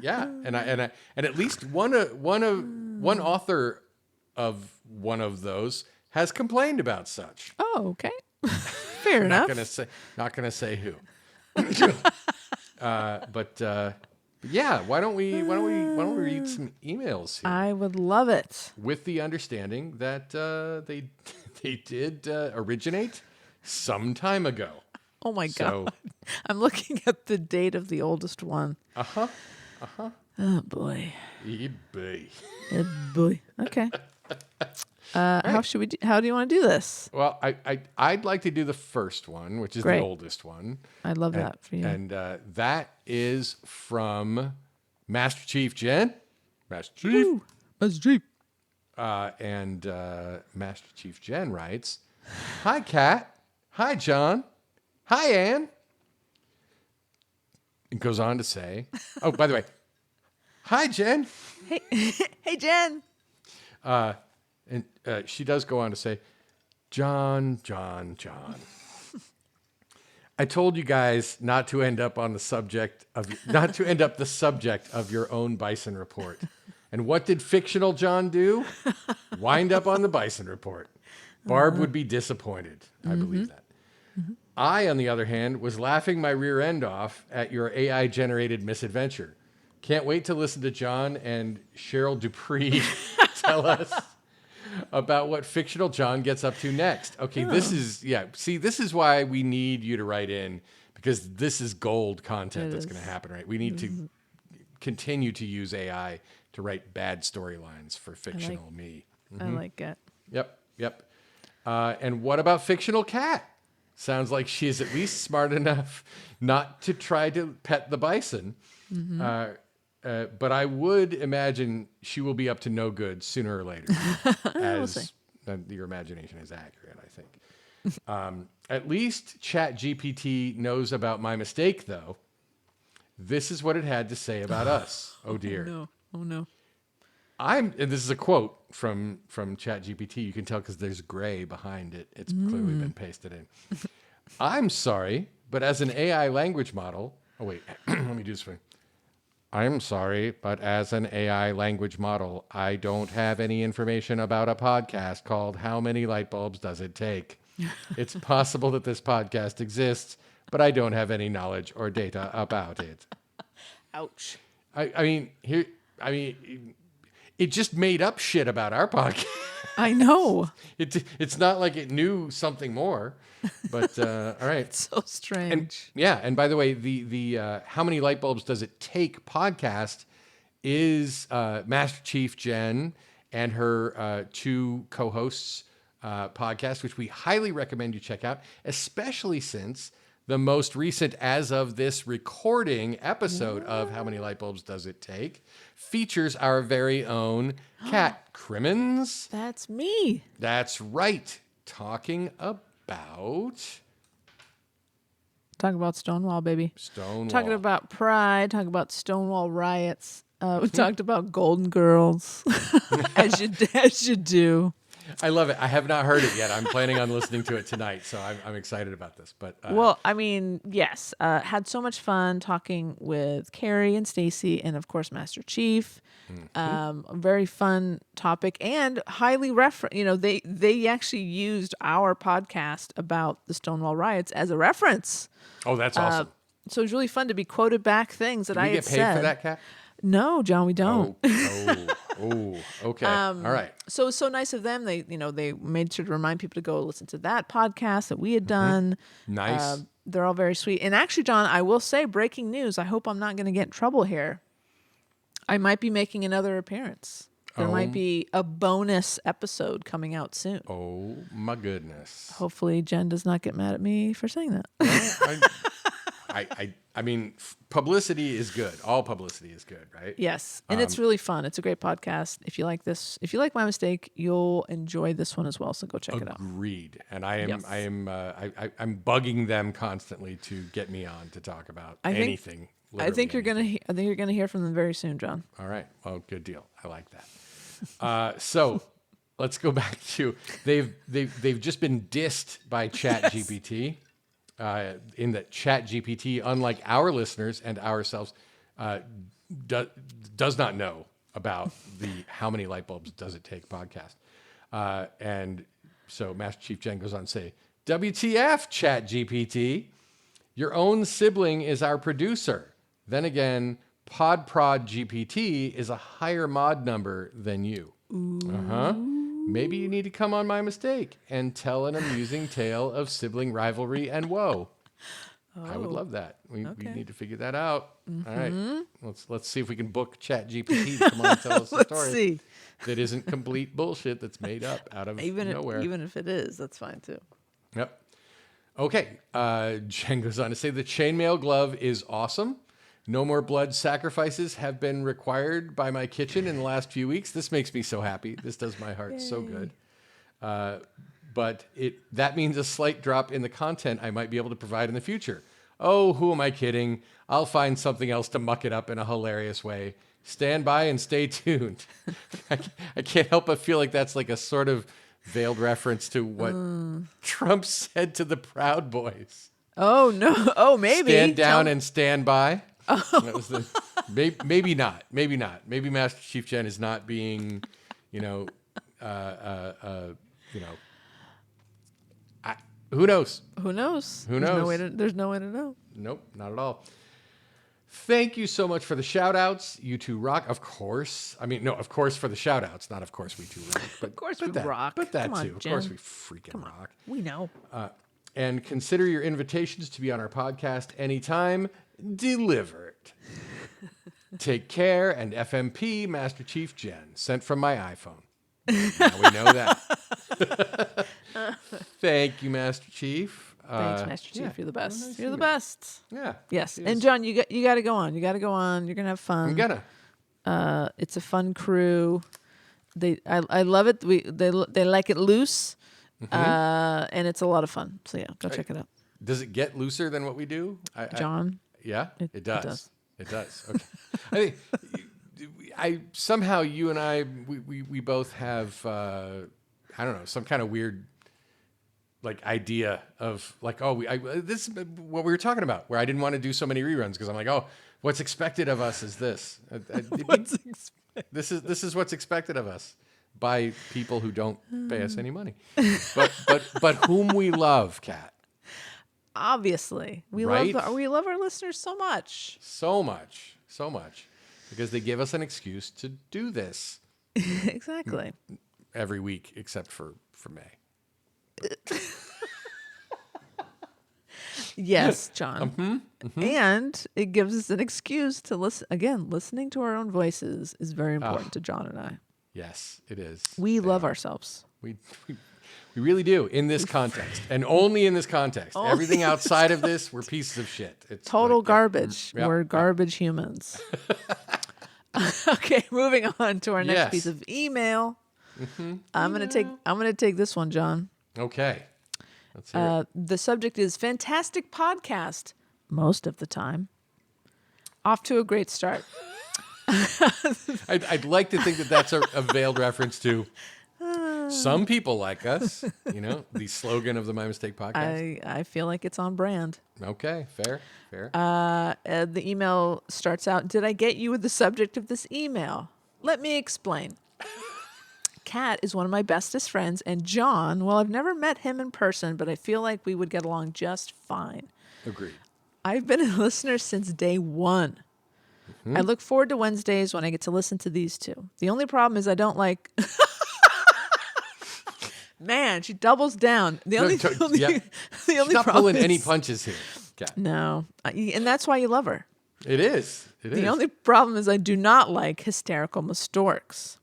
yeah, and at least one author of one of those has complained about such. Oh, okay. Fair enough. Not gonna say who. But yeah, why don't we read some emails here I would love it. with the understanding that they did originate some time ago. Oh my So- God. I'm looking at the date of the oldest one. Oh boy. eBay. Oh boy. Okay. How should we do, how do you want to do this? Well, I'd like to do the first one, which is Great. the oldest one. I love that for you. And that is from Master Chief Jen. Master Chief. Ooh, that's deep. And Master Chief Jen writes, "Hi, Kat. Hi, John. Hi, Anne." It goes on to say, oh, by the way, hi, Jen. Hey, hey, Jen. And she does go on to say, John. I told you guys not to end up the subject of your own Bison report. And what did fictional John do? Wind up on the Bison report. Barb would be disappointed. I believe that. I, on the other hand, was laughing my rear end off at your AI-generated misadventure. Can't wait to listen to John and Cheryl Dupree tell us about what fictional John gets up to next. Okay, this is why we need you to write in, because this is gold content that's going to happen, right? We need to continue to use AI to write bad storylines for fictional me. I like it. Yep. And what about fictional Cat? Sounds like she is at least smart enough not to try to pet the bison. But I would imagine she will be up to no good sooner or later, as your imagination is accurate, I think. At least ChatGPT knows about my mistake, though. This is what it had to say about us. Oh, dear. Oh, no. And this is a quote from ChatGPT. You can tell because there's gray behind it. It's clearly been pasted in. I'm sorry, but as an AI language model... Oh, wait. Let me do this for you. I'm sorry, but as an AI language model, I don't have any information about a podcast called How Many Light Bulbs Does It Take? It's possible that this podcast exists, but I don't have any knowledge or data about it. Ouch. I mean, it just made up shit about our podcast. I know. It's not like it knew something more, but all right. So strange. And by the way, the How Many Light Bulbs Does It Take podcast is Master Chief Jen and her two co-hosts podcast, which we highly recommend you check out, especially since the most recent, as of this recording, episode of How Many Light Bulbs Does It Take features our very own Kat Crimmins. That's me. That's right. Talking about Stonewall, baby. Stonewall. Talking about Pride. Talking about Stonewall riots. We talked about Golden Girls, as you do. I love it. I have not heard it yet. I'm planning on listening to it tonight, so I'm excited about this. But well, I mean, yes, had so much fun talking with Carrie and Stacy, and of course Master Chief. A very fun topic, and highly reference. You know, they actually used our podcast about the Stonewall riots as a reference. oh, that's awesome. So it was really fun to be quoted back things that Do I we had get paid said. for that, Kat? No, John, we don't. Okay. All right. So it was so nice of them. They made sure to remind people to go listen to that podcast that we had done. Nice. They're all very sweet. And actually, John, I will say, breaking news. I hope I'm not going to get in trouble here. I might be making another appearance. There might be a bonus episode coming out soon. Oh my goodness. Hopefully, Jen does not get mad at me for saying that. I mean, publicity is good. All publicity is good, right? Yes, and it's really fun. It's a great podcast. If you like this, if you like My Mistake, you'll enjoy this one as well. So go check it out. Agreed. And I'm bugging them constantly to get me on to talk about anything. I think you're gonna hear from them very soon, John. All right. Well, good deal. I like that. So let's go back to they've just been dissed by ChatGPT. in that ChatGPT, unlike our listeners and ourselves, does not know about the how many light bulbs does it take podcast. And so Master Chief Jen goes on to say, WTF, ChatGPT? Your own sibling is our producer. Then again, PodProd GPT is a higher mod number than you. Uh-huh. Maybe you need to come on My Mistake and tell an amusing tale of sibling rivalry and woe. I would love that. We need to figure that out. All right. Let's see if we can book ChatGPT to come on and tell us a story see. that isn't complete bullshit that's made up out of nowhere. Even if it is, that's fine too. Yep. Okay. Jen goes on to say the chainmail glove is awesome. No more blood sacrifices have been required by my kitchen in the last few weeks. This makes me so happy. This does my heart so good. But that means a slight drop in the content I might be able to provide in the future. Oh, who am I kidding? I'll find something else to muck it up in a hilarious way. Stand by and stay tuned. I can't help but feel like that's like a sort of veiled reference to what Trump said to the Proud Boys. Oh, no. Oh, maybe. Stand down and stand by. Oh. That was maybe not. Maybe not. Maybe Master Chief Jen is not being, who knows? Who knows? Who knows? There's no way to know. Nope, not at all. Thank you so much for the shout outs. You two rock. Of course. I mean, no, of course for the shout outs, not of course we two rock. But, of course we rock. But that Come too. on, of Jen. course we freaking rock. We know. And consider your invitations to be on our podcast anytime delivered. Take care, and FMP, Master Chief Jen, sent from my iPhone. Now we know that. Thank you, Master Chief. Thanks, Master Chief. You're the best. Nice You're the best. Yeah. Yes. And John, you got to go on. You got to go on. You're gonna have fun. I'm gonna. It's a fun crew. I love it. They like it loose, and it's a lot of fun. So yeah, go check it out. Does it get looser than what we do, John? Yeah, it does. It does. It does. Okay. I think somehow you and I we both have I don't know, some kind of weird like idea of like, this is what we were talking about, where I didn't want to do so many reruns because I'm like, oh, what's expected of us is this. This is what's expected of us by people who don't pay us any money, but whom we love, Kat. Obviously, we right? love our listeners so much, because they give us an excuse to do this. Exactly. Every week except for May. Yes, John. And it gives us an excuse to listen. Again, listening to our own voices is very important to John and I. Yes, it is. We love ourselves. We really do, in this context, and only in this context. Everything outside of this, we're pieces of shit. It's total like, garbage. We're garbage humans. Okay, moving on to our next piece of email. I'm gonna take this one, John. Okay. Let's hear it. The subject is fantastic podcast most of the time. Off to a great start. I'd like to think that that's a veiled reference to some people like us, the slogan of the My Mistake podcast. I feel like it's on brand. Okay, fair. The email starts out, did I get you with the subject of this email? Let me explain. Kat is one of my bestest friends, and John, well, I've never met him in person, but I feel like we would get along just fine. Agreed. I've been a listener since day one. I look forward to Wednesdays when I get to listen to these two. The only problem is I don't like... Man, she doubles down. The only She's not pulling any punches here. Kat. No, and that's why you love her. It is. The only problem is I do not like hysterical mistorks.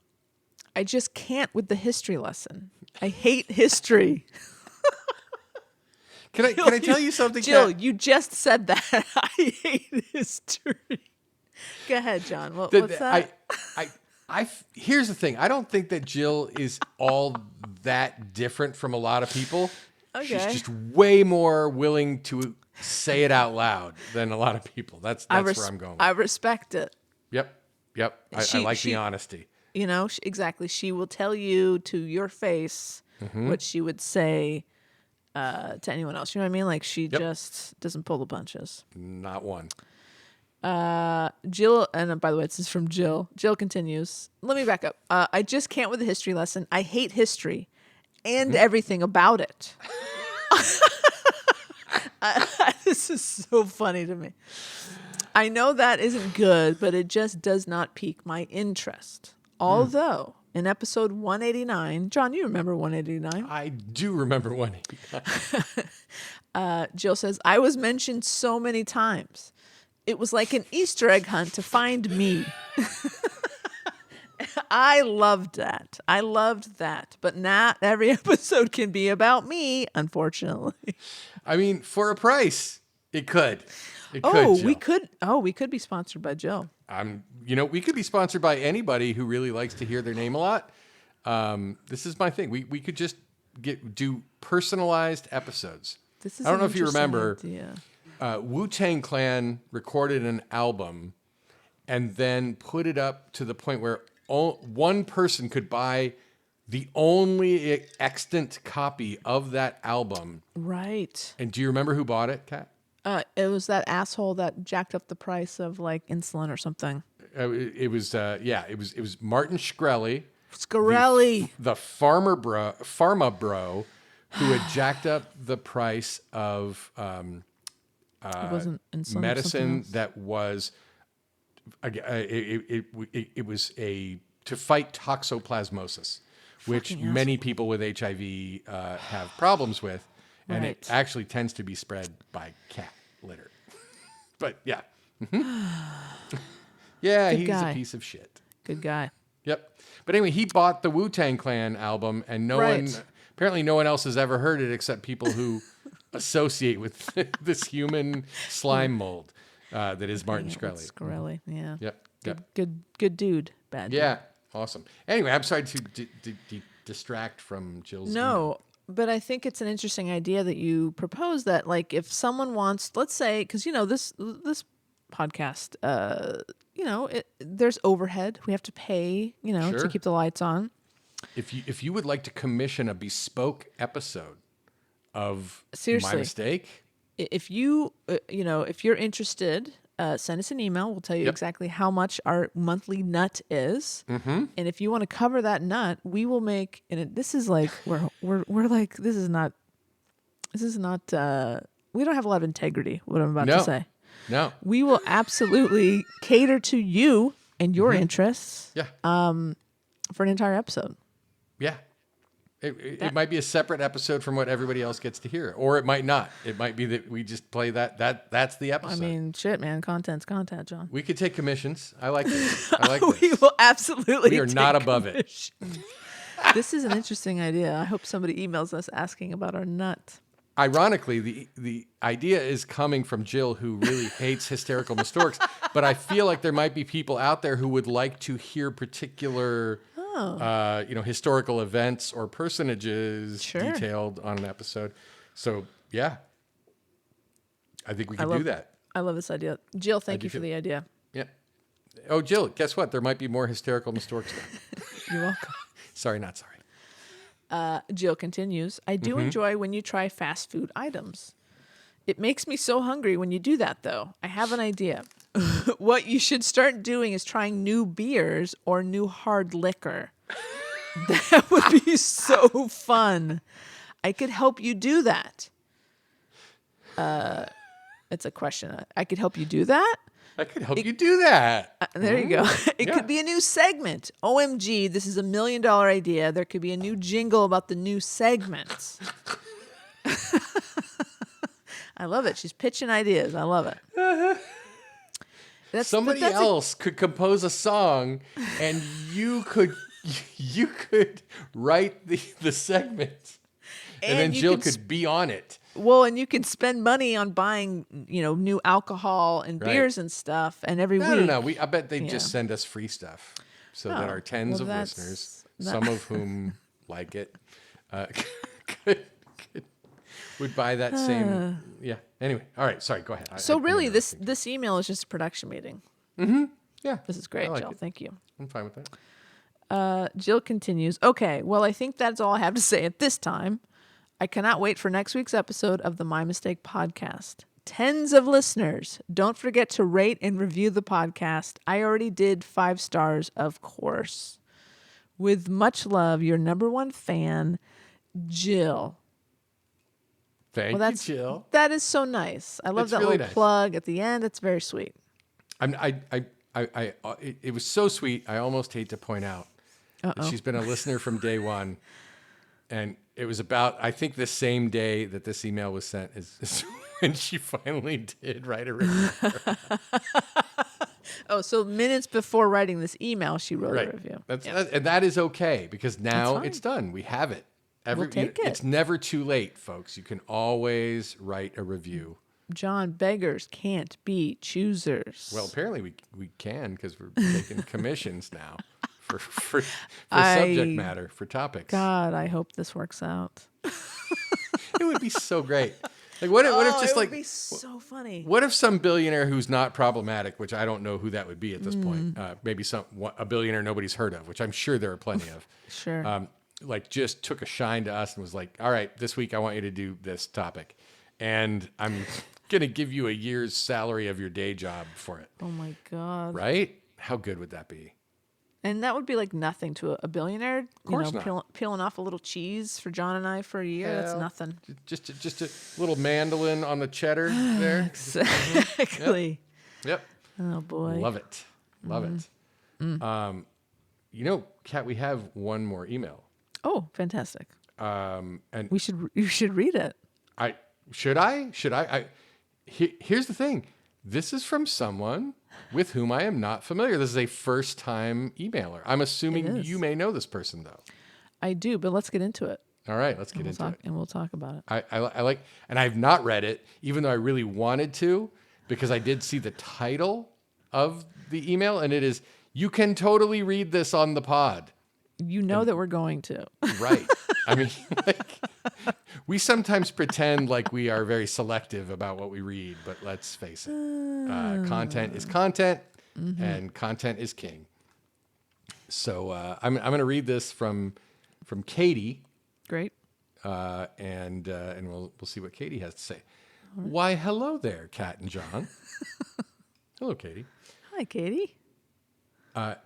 I just can't with the history lesson. I hate history. Can I tell you something, Jill? Kat? You just said that. I hate history. Go ahead, John. What's that? Here's the thing. I don't think that Jill is all that different from a lot of people. Okay. She's just way more willing to say it out loud than a lot of people. That's where I'm going with. I respect it. Yep. I like the honesty. Exactly. She will tell you to your face what she would say to anyone else. You know what I mean? Like she just doesn't pull the punches. Not one. Jill, and by the way, this is from Jill. Jill continues. Let me back up. I just can't with a history lesson. I hate history and everything about it. This is so funny to me. I know that isn't good, but it just does not pique my interest. Although in episode 189, John, you remember 189? I do remember 189. Jill says, I was mentioned so many times. It was like an Easter egg hunt to find me. I loved that. But not every episode can be about me, unfortunately. I mean, for a price, it could. We could be sponsored by Jill. We could be sponsored by anybody who really likes to hear their name a lot. This is my thing. We could just do personalized episodes. This is I don't know if you remember. Idea. Wu-Tang Clan recorded an album and then put it up to the point where one person could buy the only extant copy of that album. Right. And do you remember who bought it, Kat? It was that asshole that jacked up the price of like insulin or something. It was Martin Shkreli. The pharma bro who had jacked up the price of It wasn't insulin, medicine that was it was to fight toxoplasmosis, which many people with HIV have problems with, and it actually tends to be spread by cat litter. But yeah, yeah, Good he's guy. a piece of shit. Good guy. Yep. But anyway, he bought the Wu-Tang Clan album, and apparently no one else has ever heard it except people who associate with this human slime mold that is Martin Shkreli. Shkreli, yeah. Yep. Good dude. Bad dude. Yeah. Awesome. Anyway, I'm sorry to distract from Jill's. No, but I think it's an interesting idea that you propose that, like, if someone wants, let's say, because this podcast, there's overhead. We have to pay, to keep the lights on. If you would like to commission a bespoke episode of Seriously, My Mistake, if you if you're interested, send us an email. We'll tell you exactly how much our monthly nut is, and if you want to cover that nut, we will make. And this is like we're like this is not. We don't have a lot of integrity. What I'm about to say. No, we will absolutely cater to you and your interests. Yeah. For an entire episode. Yeah. It might be a separate episode from what everybody else gets to hear, or it might not. It might be that we just play that's the episode. I mean, shit, man. Content's content, John. We could take commissions. I like this. We will absolutely. We are not above it. This is an interesting idea. I hope somebody emails us asking about our nut. Ironically, the idea is coming from Jill, who really hates hysterical mistorks. But I feel like there might be people out there who would like to hear particular, historical events or personages detailed on an episode. So, yeah, I think we can do that. I love this idea. Jill, thank you for the idea. Yeah. Oh, Jill, guess what? There might be more hysterical mistorks now. You're welcome. Sorry, not sorry. Jill continues, I do enjoy when you try fast food items. It makes me so hungry when you do that, though. I have an idea. What you should start doing is trying new beers or new hard liquor. That would be so fun. I could help you do that. It's a question. I could help you do that? I could help you do that. There you go. It could be a new segment. OMG, this is $1 million idea. There could be a new jingle about the new segments. I love it. She's pitching ideas. I love it. Somebody else could compose a song, and you could write the segment, and then Jill could be on it. Well, and you can spend money on buying, new alcohol and beers and stuff. And every week, no. I bet they just send us free stuff, so that our tens of listeners, some of whom like it, would buy that same. Yeah. Anyway, all right. Sorry. Go ahead. So really, this email is just a production meeting. Mm-hmm. Yeah. This is great, Jill. Thank you. I'm fine with that. Jill continues. Okay. Well, I think that's all I have to say at this time. I cannot wait for next week's episode of the My Mistake podcast. Tens of listeners. Don't forget to rate and review the podcast. I already did 5 stars, of course. With much love, your number one fan, Jill. Thank you, Jill. That is so nice. I love It's that really little nice. plug at the end. It's very sweet. It was so sweet. I almost hate to point out that she's been a listener from day one, and it was about, I think, the same day that this email was sent is when she finally did write a review. Oh, so minutes before writing this email, she wrote a review. And that is okay, because now fine. it's done. We have it. We'll take it. It's never too late, folks. You can always write a review. John, beggars can't be choosers. Well, apparently we can, because we're taking commissions now for subject matter, for topics. God, I hope this works out. It would be so great. Like what if just it like would be so funny. What if some billionaire who's not problematic, which I don't know who that would be at this point, maybe a billionaire nobody's heard of, which I'm sure there are plenty of. Sure. Like just took a shine to us and was like, all right, this week I want you to do this topic. And I'm going to give you a year's salary of your day job for it. Oh my God. Right? How good would that be? And that would be like nothing to a billionaire. Of course not. Peeling off a little cheese for John and I for a year. That's Hell, nothing. Just a little mandolin on the cheddar there. Exactly. Yep. Oh boy. Love it. Love it. Kat, we have one more email. Oh, fantastic. And You should read it. Should I? Here's the thing. This is from someone with whom I am not familiar. This is a first-time emailer. I'm assuming you may know this person, though. I do, but let's get into it. All right, let's get into it. And we'll talk about it. I like, and I've not read it, even though I really wanted to, because I did see the title of the email, and it is, "You can totally read this on the pod." You know that we're going to. Right. I mean, like, we sometimes pretend like we are very selective about what we read, but let's face it. Content is content, and content is king. So I'm going to read this from Katie. Great. And we'll see what Katie has to say. Right. Why, hello there, Kat and John. Hello, Katie. Hi, Katie.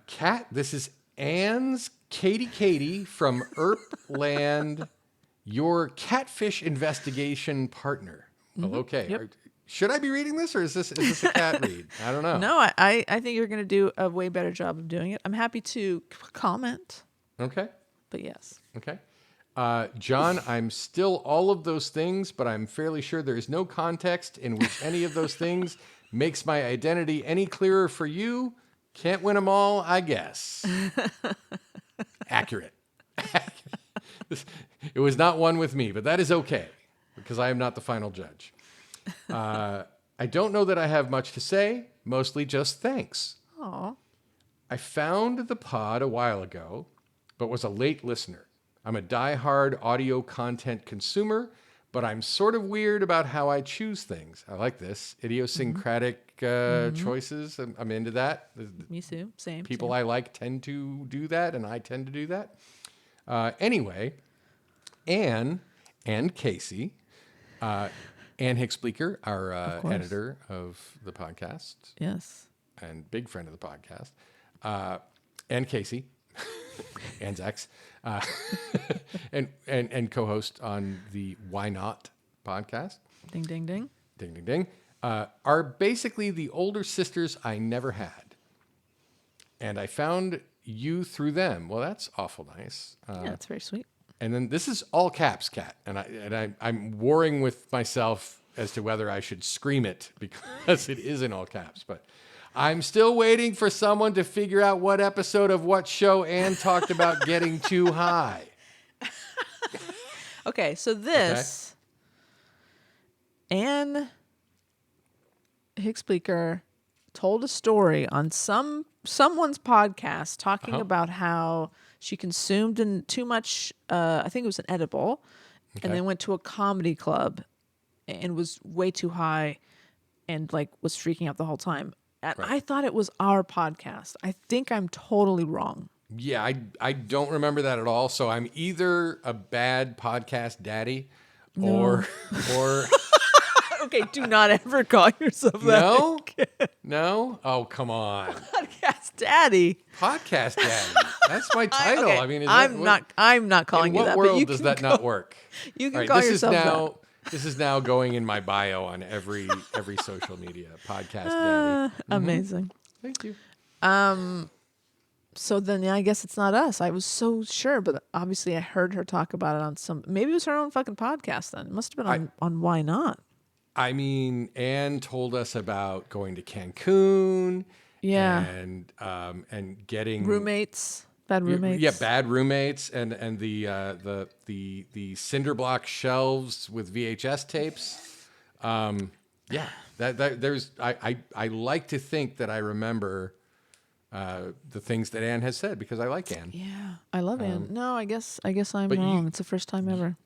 Kat, this is Anne's Katie from Erpland, your catfish investigation partner. Well, okay. Yep. Should I be reading this, or is this a cat read? I don't know. No, I think you're going to do a way better job of doing it. I'm happy to comment. Okay. But yes. Okay. John, I'm still all of those things, but I'm fairly sure there is no context in which any of those things makes my identity any clearer for you. Can't win them all, I guess. Accurate. It was not one with me, but that is okay, because I am not the final judge. I don't know that I have much to say, mostly just thanks. Aw. I found the pod a while ago, but was a late listener. I'm a diehard audio content consumer, but I'm sort of weird about how I choose things. I like this. Idiosyncratic choices. I'm into that. Me too. Same. People I like tend to do that, and I tend to do that. Anyway, Anne and Casey, Anne Hicks-Bleeker, our editor of the podcast. Yes. And big friend of the podcast. And Casey, Anne's ex, and co-host on the Why Not podcast. Ding, ding, ding. Ding, ding, ding. Are basically the older sisters I never had. And I found you through them. Well, that's awful nice. Yeah, that's very sweet. And then this is all caps, Kat. And I'm warring with myself as to whether I should scream it, because it is in all caps. But I'm still waiting for someone to figure out what episode of what show Anne talked about getting too high. Okay, so this, Anne Hicks-Bleeker told a story on someone's podcast talking about how she consumed too much, I think it was an edible, and then went to a comedy club and was way too high and like was freaking out the whole time. And I thought it was our podcast. I think I'm totally wrong. Yeah, I don't remember that at all. So I'm either a bad podcast daddy or Okay, do not ever call yourself that. no? No? Oh, come on. Podcast daddy. Podcast daddy. That's my title. Okay, I mean, I'm not calling in you what that. world but you does can that not work? You can All right, call yourself that. This is now going in my bio on every social media. Podcast daddy. Amazing. Thank you. So then, I guess it's not us. I was so sure, but obviously I heard her talk about it on some. Maybe it was her own fucking podcast. Then it must have been on Why Not. I mean, Anne told us about going to Cancun. Yeah. And getting bad roommates. Yeah, bad roommates, and the cinder block shelves with VHS tapes. Yeah, that there's I like to think that I remember the things that Anne has said because I like Anne. Yeah, I love Anne. No, I guess I'm wrong. It's the first time ever.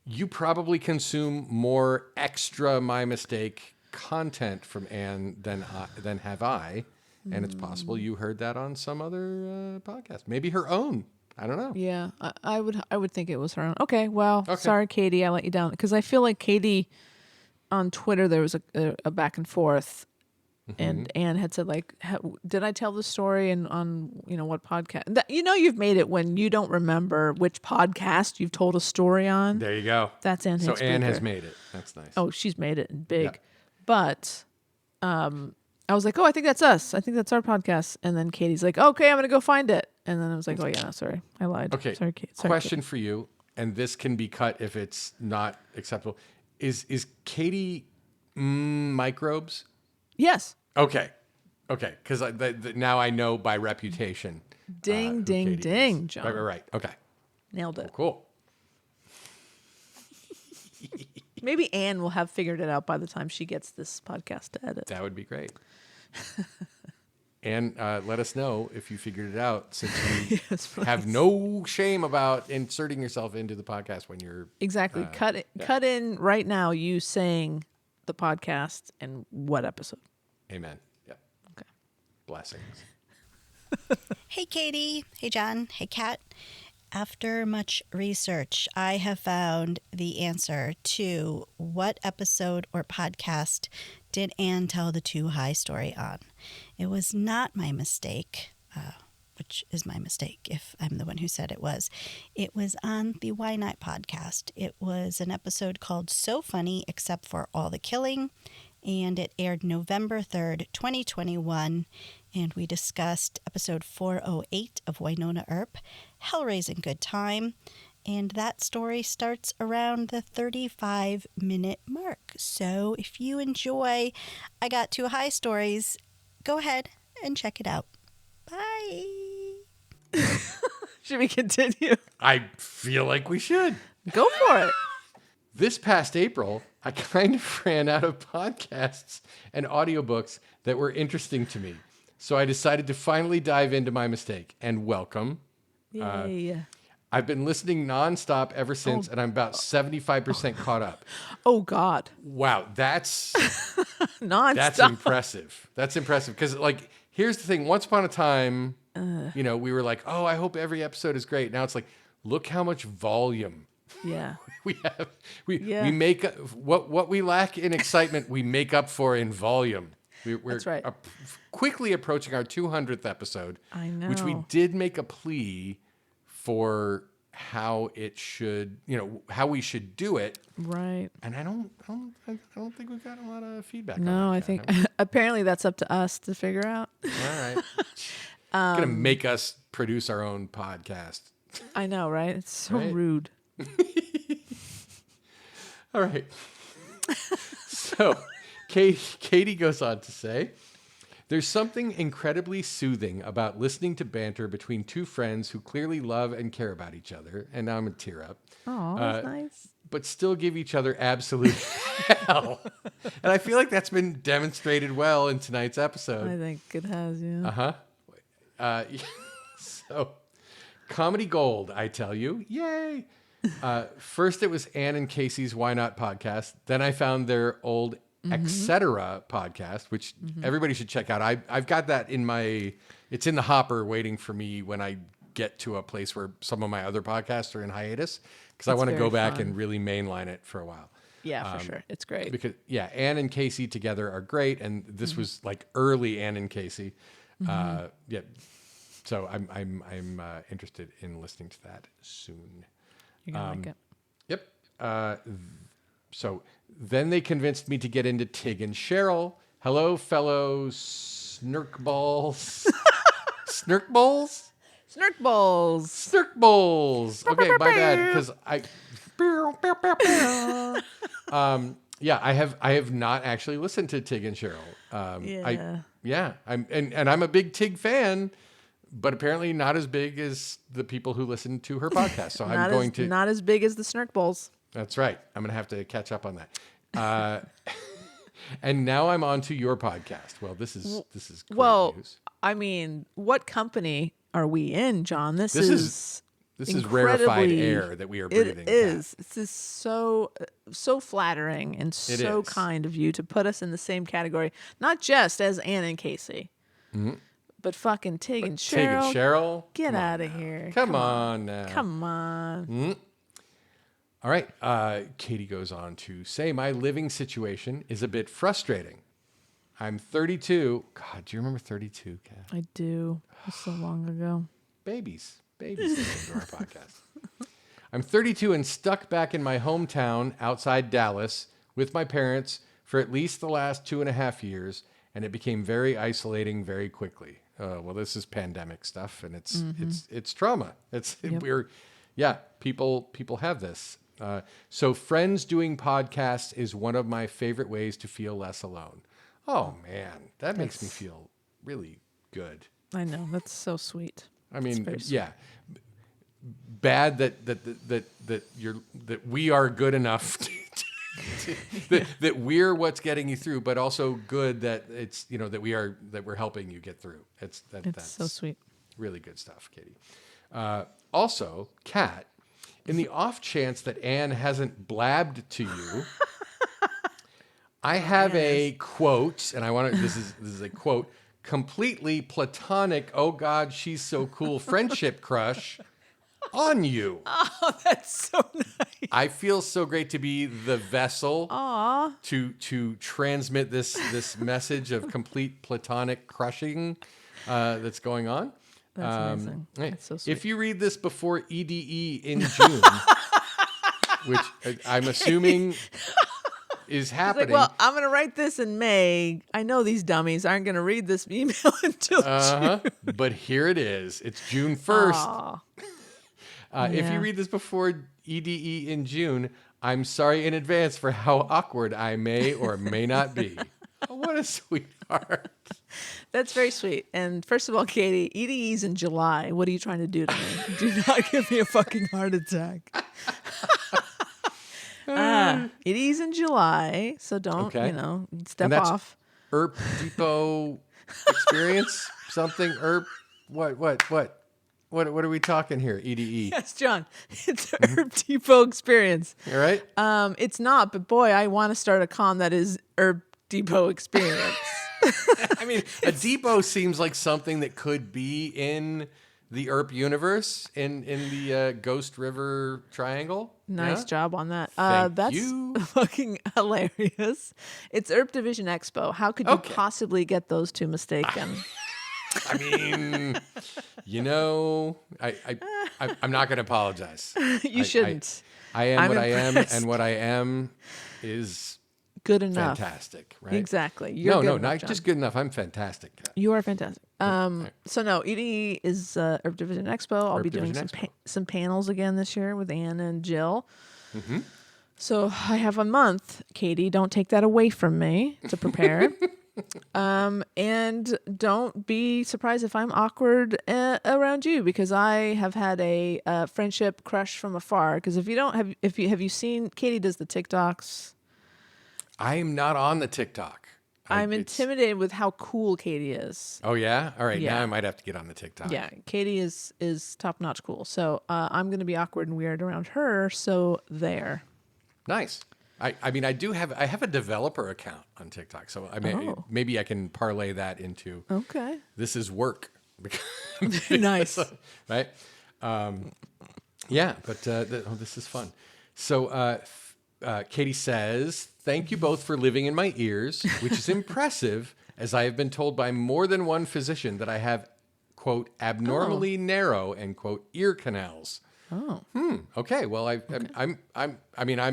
You probably consume more extra My Mistake content from Anne than have I, and it's possible you heard that on some other podcast, maybe her own. I don't know. Yeah, I would think it was her own. Okay, well, sorry, Katie, I let you down because I feel like Katie on Twitter there was a back and forth. And Anne had said, like, did I tell the story and on, what podcast? You've made it when you don't remember which podcast you've told a story on. There you go. That's Anne Hicks. So Anne has made it. That's nice. Oh, she's made it big. Yeah. But I was like, oh, I think that's us. I think that's our podcast. And then Katie's like, okay, I'm going to go find it. And then I was like, oh, yeah, no, sorry. I lied. Okay. Sorry, Kate. Question for you, and this can be cut if it's not acceptable. Is Katie microbes? Yes. Okay. Because now I know by reputation. Ding, ding, ding, John. Right. Okay. Nailed it. Cool. Maybe Anne will have figured it out by the time she gets this podcast to edit. That would be great. And let us know if you figured it out, since you have no shame about inserting yourself into the podcast when you're... Exactly. Cut in right now you saying the podcast and what episode. Amen. Yeah. Okay. Blessings. Hey, Katie. Hey, John. Hey, Kat. After much research, I have found the answer to what episode or podcast did Anne tell the too high story on. It was not my mistake, which is my mistake if I'm the one who said it was. It was on the Why Not podcast. It was an episode called So Funny Except for All the Killing, and it aired November 3rd, 2021, and we discussed episode 408 of Wynonna Earp, Hell-Raising Good Time, and that story starts around the 35-minute mark. So if you enjoy I Got Too High stories, go ahead and check it out. Bye! Should we continue? I feel like we should. Go for it. This past April, I kind of ran out of podcasts and audiobooks that were interesting to me. So I decided to finally dive into My Mistake, and welcome. Yay. I've been listening nonstop ever since, and I'm about 75% caught up. Oh, God. Wow, that's Nonstop. that's impressive. That's impressive because, like, here's the thing. Once upon a time, we were like, oh, I hope every episode is great. Now it's like, look how much volume Yeah. we have. We make what we lack in excitement, we make up for in volume. We're That's right. Quickly approaching our 200th episode. I know. Which we did make a plea for how it should, how we should do it. Right. And I don't think we've got a lot of feedback. No, on that I yet, think have we? apparently that's up to us to figure out. All right. Gonna make us produce our own podcast. I know, right? It's so Right? rude. All right. So Katie goes on to say, there's something incredibly soothing about listening to banter between two friends who clearly love and care about each other. And now I'm going to tear up. Oh, that's nice. But still give each other absolute hell. And I feel like that's been demonstrated well in tonight's episode. I think it has, yeah. So, comedy gold, I tell you. Yay. First, it was Ann and Casey's Why Not podcast. Then I found their old Etc. podcast, which everybody should check out. I've got that it's in the hopper waiting for me when I get to a place where some of my other podcasts are in hiatus, because I want to go back and really mainline it for a while. Yeah, for sure. It's great. Because Ann and Casey together are great, and this was like early Ann and Casey. So I'm interested in listening to that soon. You're gonna like it. Yep. So then they convinced me to get into Tig and Cheryl. Hello, fellow snurkballs. Snurkballs? Snurkballs. Snurkballs. Okay, my bad, because I have not actually listened to Tig and Cheryl. I'm a big Tig fan, but apparently not as big as the people who listen to her podcast. So not as big as the Snurkballs. That's right. I'm going to have to catch up on that. And now I'm on to your podcast. Well, this is great news. I mean, what company are we in, John? This is rarefied air that we are breathing. It is. This is so flattering and so kind of you to put us in the same category, not just as Ann and Casey, but fucking Tig and Cheryl. Tig and Cheryl, get out of here! Come on now. Come on. All right. Katie goes on to say, my living situation is a bit frustrating. I'm 32. God, do you remember 32, Kat? I do. It's so long ago. Babies listen to our podcast. I'm 32 and stuck back in my hometown outside Dallas with my parents for at least the last 2.5 years, and it became very isolating very quickly. Well, this is pandemic stuff, and it's trauma. People have this. So friends doing podcasts is one of my favorite ways to feel less alone. Oh man, that makes me feel really good. I know, that's so sweet. I mean, bad that we are good enough that we're what's getting you through, but also good that it's that we're helping you get through. That's so sweet. Really good stuff, Katie. Also, Kat, in the off chance that Anne hasn't blabbed to you, I have a quote, and I want to. This is a quote. Completely platonic. Oh God, she's so cool. Friendship crush on you. Oh, that's so nice. I feel so great to be the vessel to transmit this message of complete platonic crushing that's going on. That's amazing. That's so sweet. If you read this before EDE in June, which I'm assuming is happening. Like, well, I'm going to write this in May. I know these dummies aren't going to read this email until June. But here it is. It's June 1st. If you read this before EDE in June, I'm sorry in advance for how awkward I may or may not be. What a sweetheart. That's very sweet. And first of all, Katie, EDE's in July. What are you trying to do to me? Do not give me a fucking heart attack. EDE's in July, so don't, step off. ERP Depot experience? Something? ERP? What are we talking here? EDE? Yes, John. It's an ERP Depot experience. All right. It's not, but boy, I want to start a con that is ERP Depot experience. I mean, a depot seems like something that could be in the ERP universe in the Ghost River Triangle. Nice job on that. Thank you. Fucking hilarious. It's ERP Division Expo. How could you possibly get those two mistaken? I mean, I'm not going to apologize. You shouldn't. I am what impressed. I am, and what I am is good enough. Fantastic, right? Exactly. Not just good enough. I'm fantastic. You are fantastic. So no, EDE is ERP Division Expo. I'll be doing some panels again this year with Ann and Jill. Mm-hmm. So I have a month, Katie. Don't take that away from me to prepare. And don't be surprised if I'm awkward around you, because I have had a friendship crush from afar. Because if you don't have you seen Katie does the TikToks? I am not on the TikTok. I'm intimidated with how cool Katie is. Oh yeah? All right. Yeah. Now I might have to get on the TikTok. Yeah. Katie is top notch cool. So I'm going to be awkward and weird around her. So there. Nice. I mean, I have a developer account on TikTok, so I mean, maybe I can parlay that into Okay. this is work. Nice. Right? Yeah, but this is fun. So Katie says, thank you both for living in my ears, which is impressive, as I have been told by more than one physician that I have, quote, abnormally narrow, end quote, ear canals. Oh. Okay. Well, I'm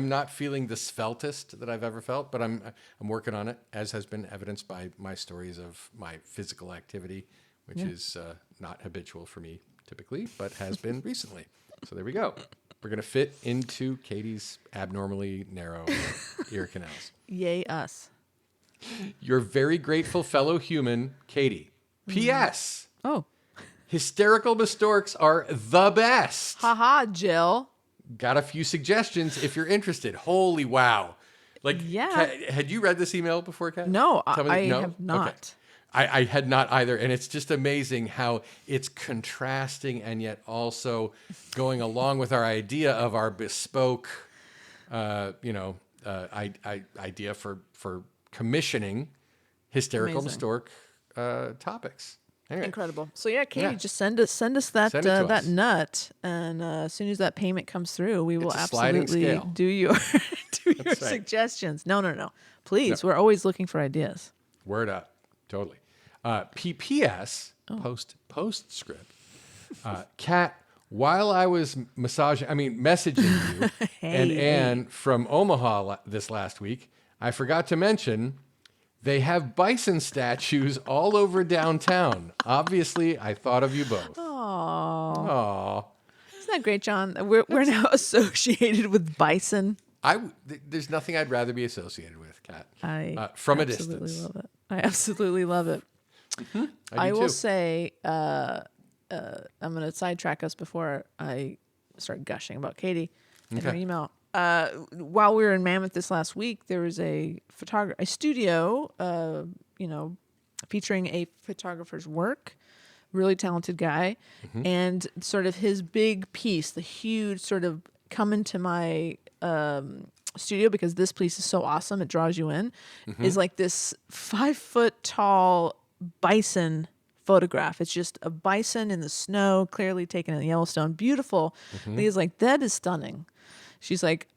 not feeling the sveltest that I've ever felt, but I'm working on it, as has been evidenced by my stories of my physical activity, which is not habitual for me typically, but has been recently. So there we go. We're going to fit into Katie's abnormally narrow ear canals. Yay us. Your very grateful fellow human, Katie. P.S. Oh. Hysterical Mistorks are the best. Haha, Jill. Got a few suggestions if you're interested. Holy wow. Like, Yeah. Kat, had you read this email before, Kat? No, Tell me I no? have not. Okay. I had not either. And it's just amazing how it's contrasting and yet also going along with our idea of our bespoke, idea for commissioning hysterical Amazing. Mistork topics. Anyway. Incredible. So yeah, Katie, just send us that Send it to that us. nut, and as soon as that payment comes through, we will a sliding absolutely scale. do your That's right. suggestions. No. Please, we're always looking for ideas. Word up. Totally. PPS, postscript. Kat, while I was messaging you and Anne from Omaha this last week, I forgot to mention they have bison statues all over downtown. Obviously, I thought of you both. Aww. Isn't that great, John? We're now associated with bison. There's nothing I'd rather be associated with, Kat. From a absolutely distance. love it. I absolutely love it. I do will too. say, I'm going to sidetrack us before I start gushing about Katie and her Okay. email. While we were in Mammoth this last week, there was a studio, featuring a photographer's work. Really talented guy, and sort of his big piece, the huge sort of come into my studio because this place is so awesome, it draws you in, is like this 5 foot tall bison photograph. It's just a bison in the snow, clearly taken in Yellowstone. Beautiful. And he's like, that is stunning. She's like,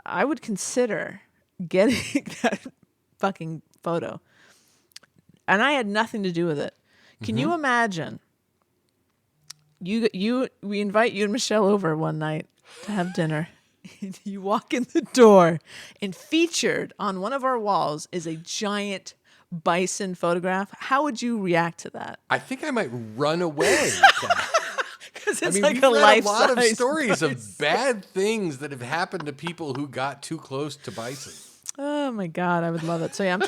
I would consider getting that fucking photo. And I had nothing to do with it. Can you imagine? We invite you and Michelle over one night to have dinner. You walk in the door, and featured on one of our walls is a giant bison photograph. How would you react to that? I think I might run away. Kat. Because it's we've like a read a lot of life-size stories bison. of bad things that have happened to people who got too close to bison. Oh my God, I would love it. So yeah, I'm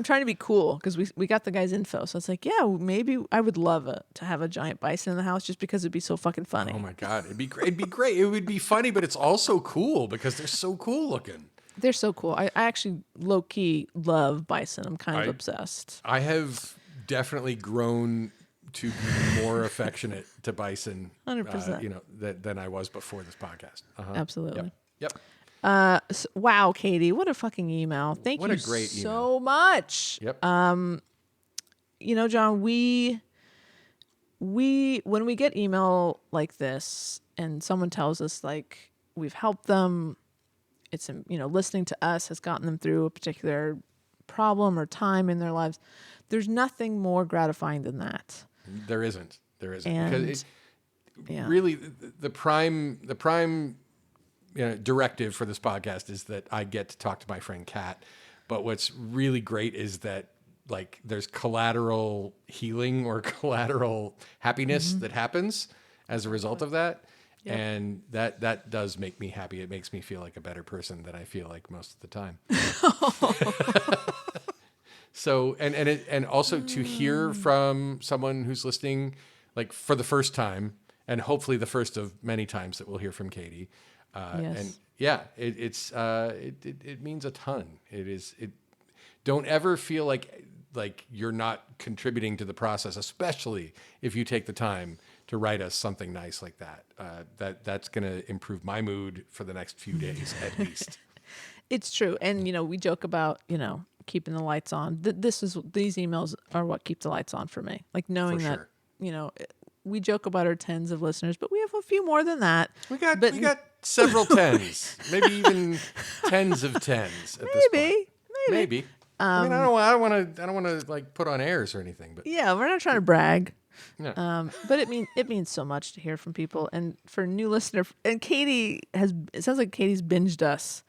trying to be cool because we got the guy's info. So it's like, yeah, maybe I would love it to have a giant bison in the house just because it'd be so fucking funny. Oh my God, it'd be great. It'd be great. It would be funny, but it's also cool because they're so cool looking. They're so cool. I actually low key love bison. I'm kind of obsessed. I have definitely grown to be more affectionate to bison, 100%. Than I was before this podcast. Absolutely. Yep. Wow, Katie, what a fucking email. Thank What you a great so much. Yep. John, we when we get email like this and someone tells us like we've helped them, it's listening to us has gotten them through a particular problem or time in their lives, there's nothing more gratifying than that. There isn't. And, because really the prime directive for this podcast is that I get to talk to my friend Kat. But what's really great is that like there's collateral healing or collateral happiness that happens as a result of that. Yep. And that does make me happy. It makes me feel like a better person than I feel like most of the time. So, and also to hear from someone who's listening, like for the first time, and hopefully the first of many times that we'll hear from Katie. Yes. And yeah, it means a ton. Don't ever feel like you're not contributing to the process, especially if you take the time to write us something nice like that. That's going to improve my mood for the next few days at least. It's true. And, we joke about, keeping the lights on. These emails are what keep the lights on for me. Like knowing For that, sure. we joke about our tens of listeners, but we have a few more than that. We got several tens, maybe even tens of tens at this point. Maybe. I mean, I don't want to like put on airs or anything, but Yeah, we're not trying to brag. yeah. But it means so much to hear from people, and for new listener. And it sounds like Katie's binged us,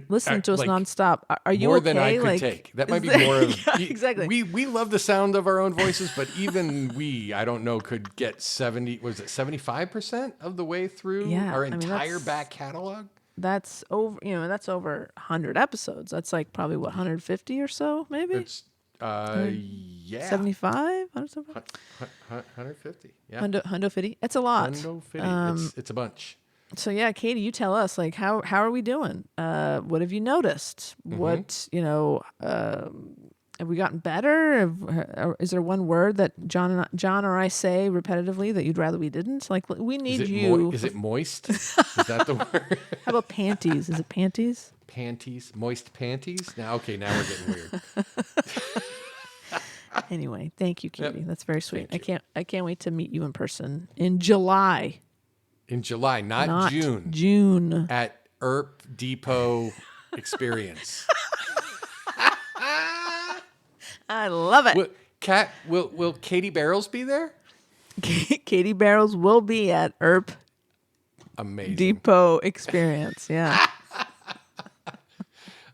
listening to us like, nonstop. Are you more okay? than I could Like, take. That might be is that- more of Yeah, exactly. We love the sound of our own voices, but even I don't know, could get 75% of the way through Yeah, our I mean, entire that's- back catalog. That's over. That's over 100 episodes. That's like probably 150 or so, maybe. It's yeah. 75, 150. Yeah. 150. It's a lot. 150. It's a bunch. So yeah, Katie, you tell us, like, how are we doing? What have you noticed? What have we gotten better? Is there one word that John or I say repetitively that you'd rather we didn't? Like, we need you. Is it moist? Is that the word? How about panties? Is it panties? Panties, moist panties. Now we're getting weird. Anyway, thank you, Katie. Yep. That's very sweet. Thank I can't wait to meet you in person in July. In July, not June. June. At Erp Depot Experience. I love it. Will Katie Barrels be there? Katie Barrels will be at Erp Amazing. Depot Experience. Yeah.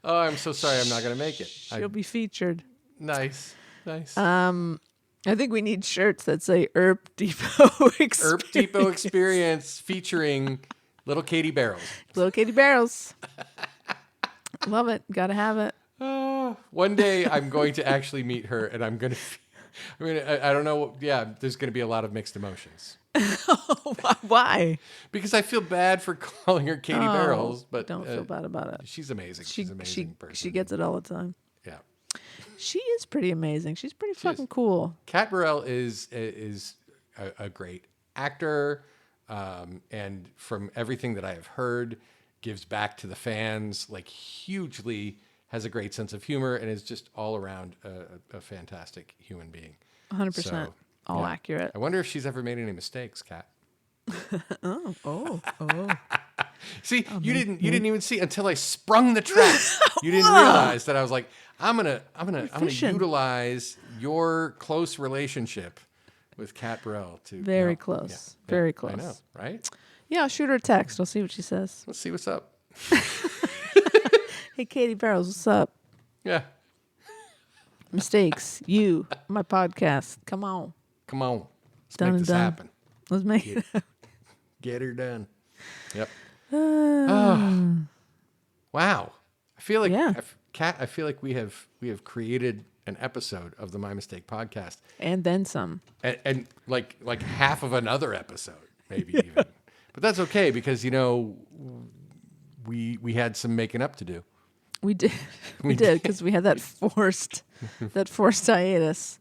Oh, I'm so sorry. I'm not going to make it. She'll be featured. Nice. I think we need shirts that say Erp Depot Experience. Erp Depot Experience featuring little Katie Barrels. Little Katie Barrels. Love it. Gotta have it. One day I'm going to actually meet her, and I don't know. Yeah, there's going to be a lot of mixed emotions. Why? Because I feel bad for calling her Katie Barrels, but don't feel bad about it. She's amazing. She's an amazing person. She gets it all the time. Yeah. She is pretty amazing. She's pretty fucking cool. Kat Burrell is a great actor, and from everything that I have heard, gives back to the fans like hugely. Has a great sense of humor and is just all around a fantastic human being. 100%. So, all yeah. accurate. I wonder if she's ever made any mistakes, Kat. Oh. See, you didn't even see until I sprung the trap. You didn't realize that I was like, I'm gonna utilize your close relationship with Kat Burrell to Very close. Yeah, Very I close. know, right? Yeah, I'll shoot her a text. I'll see what she says. Let's see what's up. Hey, Katie Barrels, what's up? Yeah, Mistakes. You, my podcast. Come on. let's Done make and this done. happen. Let's make it. Get her done. Yep. Oh. Wow. I feel like Yeah. Kat, I feel like we have created an episode of the My Mistake podcast, And then some. and like half of another episode, maybe even. But that's okay because we had some making up to do. We did. We did because we had that forced hiatus.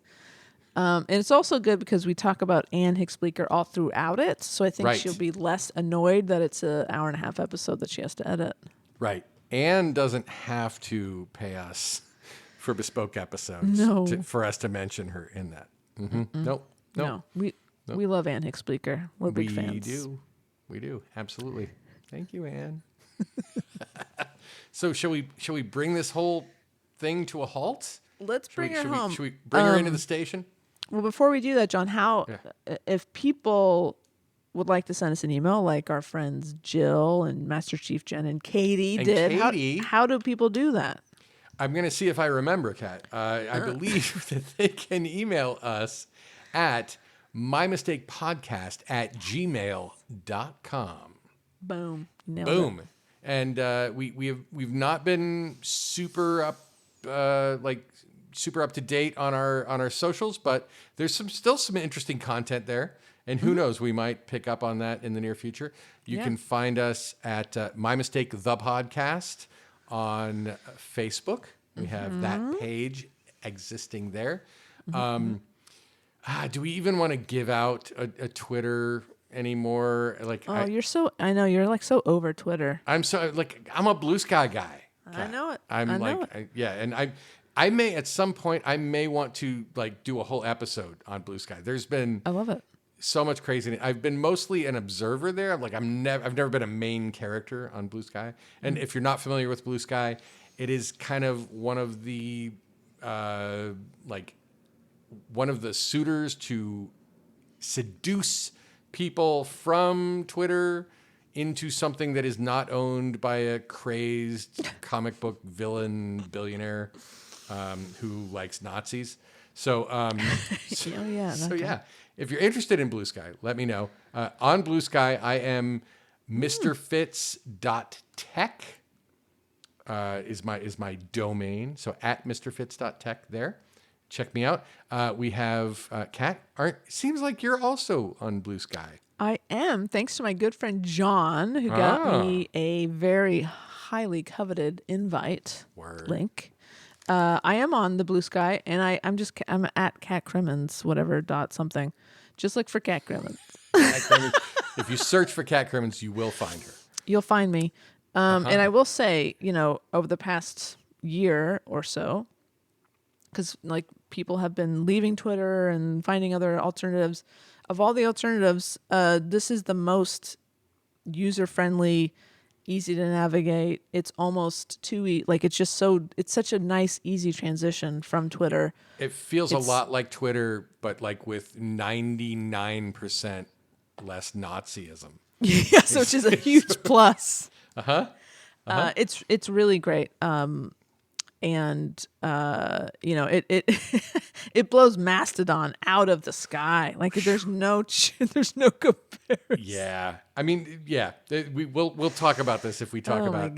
And it's also good because we talk about Anne Hicks Bleecker all throughout it. So I think Right. she'll be less annoyed that it's an hour and a half episode that she has to edit. Right. Anne doesn't have to pay us for bespoke episodes No. for us to mention her in that. Mm-hmm. Nope. No, we love Anne Hicks Bleecker. We're big We fans. We do. Absolutely. Thank you, Anne. So shall we bring this whole thing to a halt? Let's bring her home. Should we bring her into the station? Well, before we do that, John, if people would like to send us an email, like our friends Jill and Master Chief Jen and Katie did, Katie- how do people do that? I'm going to see if I remember, Kat. I believe that they can email us at mymistakepodcast@gmail.com. Boom. Nailed Boom. And we've not been super up to date on our socials, but there's still some interesting content there. And who knows, we might pick up on that in the near future. You can find us at My Mistake the Podcast on Facebook. We have that page existing there. Do we even want to give out a Twitter anymore? Like, I know you're like so over Twitter. I'm a Blue Sky guy. I know it. I'm I like, know it. yeah, and I may at some point I may want to like do a whole episode on Blue Sky. There's been I love it. so much crazy. I've been mostly an observer there. Like I've never been a main character on Blue Sky. And if you're not familiar with Blue Sky, it is kind of one of the one of the suitors to seduce people from Twitter into something that is not owned by a crazed comic book villain billionaire who likes Nazis. So, if you're interested in Blue Sky, let me know. On Blue Sky, I am mrfitz.tech is my domain. So at mrfitz.tech there. Check me out. We have Kat. Seems like you're also on Blue Sky. I am, thanks to my good friend John, who got me a very highly coveted invite link. I am on the Blue Sky, and I'm at Kat Crimmins, whatever dot something. Just look for Kat Crimmins. If you search for Kat Crimmins, you will find her. You'll find me. And I will say, over the past year or so, because like people have been leaving Twitter and finding other alternatives. Of all the alternatives, this is the most user-friendly, easy to navigate. It's almost too like it's such a nice, easy transition from Twitter. It feels a lot like Twitter, but like with 99% less Nazism. Yes, which is a huge plus. It's really great. And it it blows Mastodon out of the sky. Like there's no comparison. Yeah, I mean, yeah, we'll talk about this if we talk about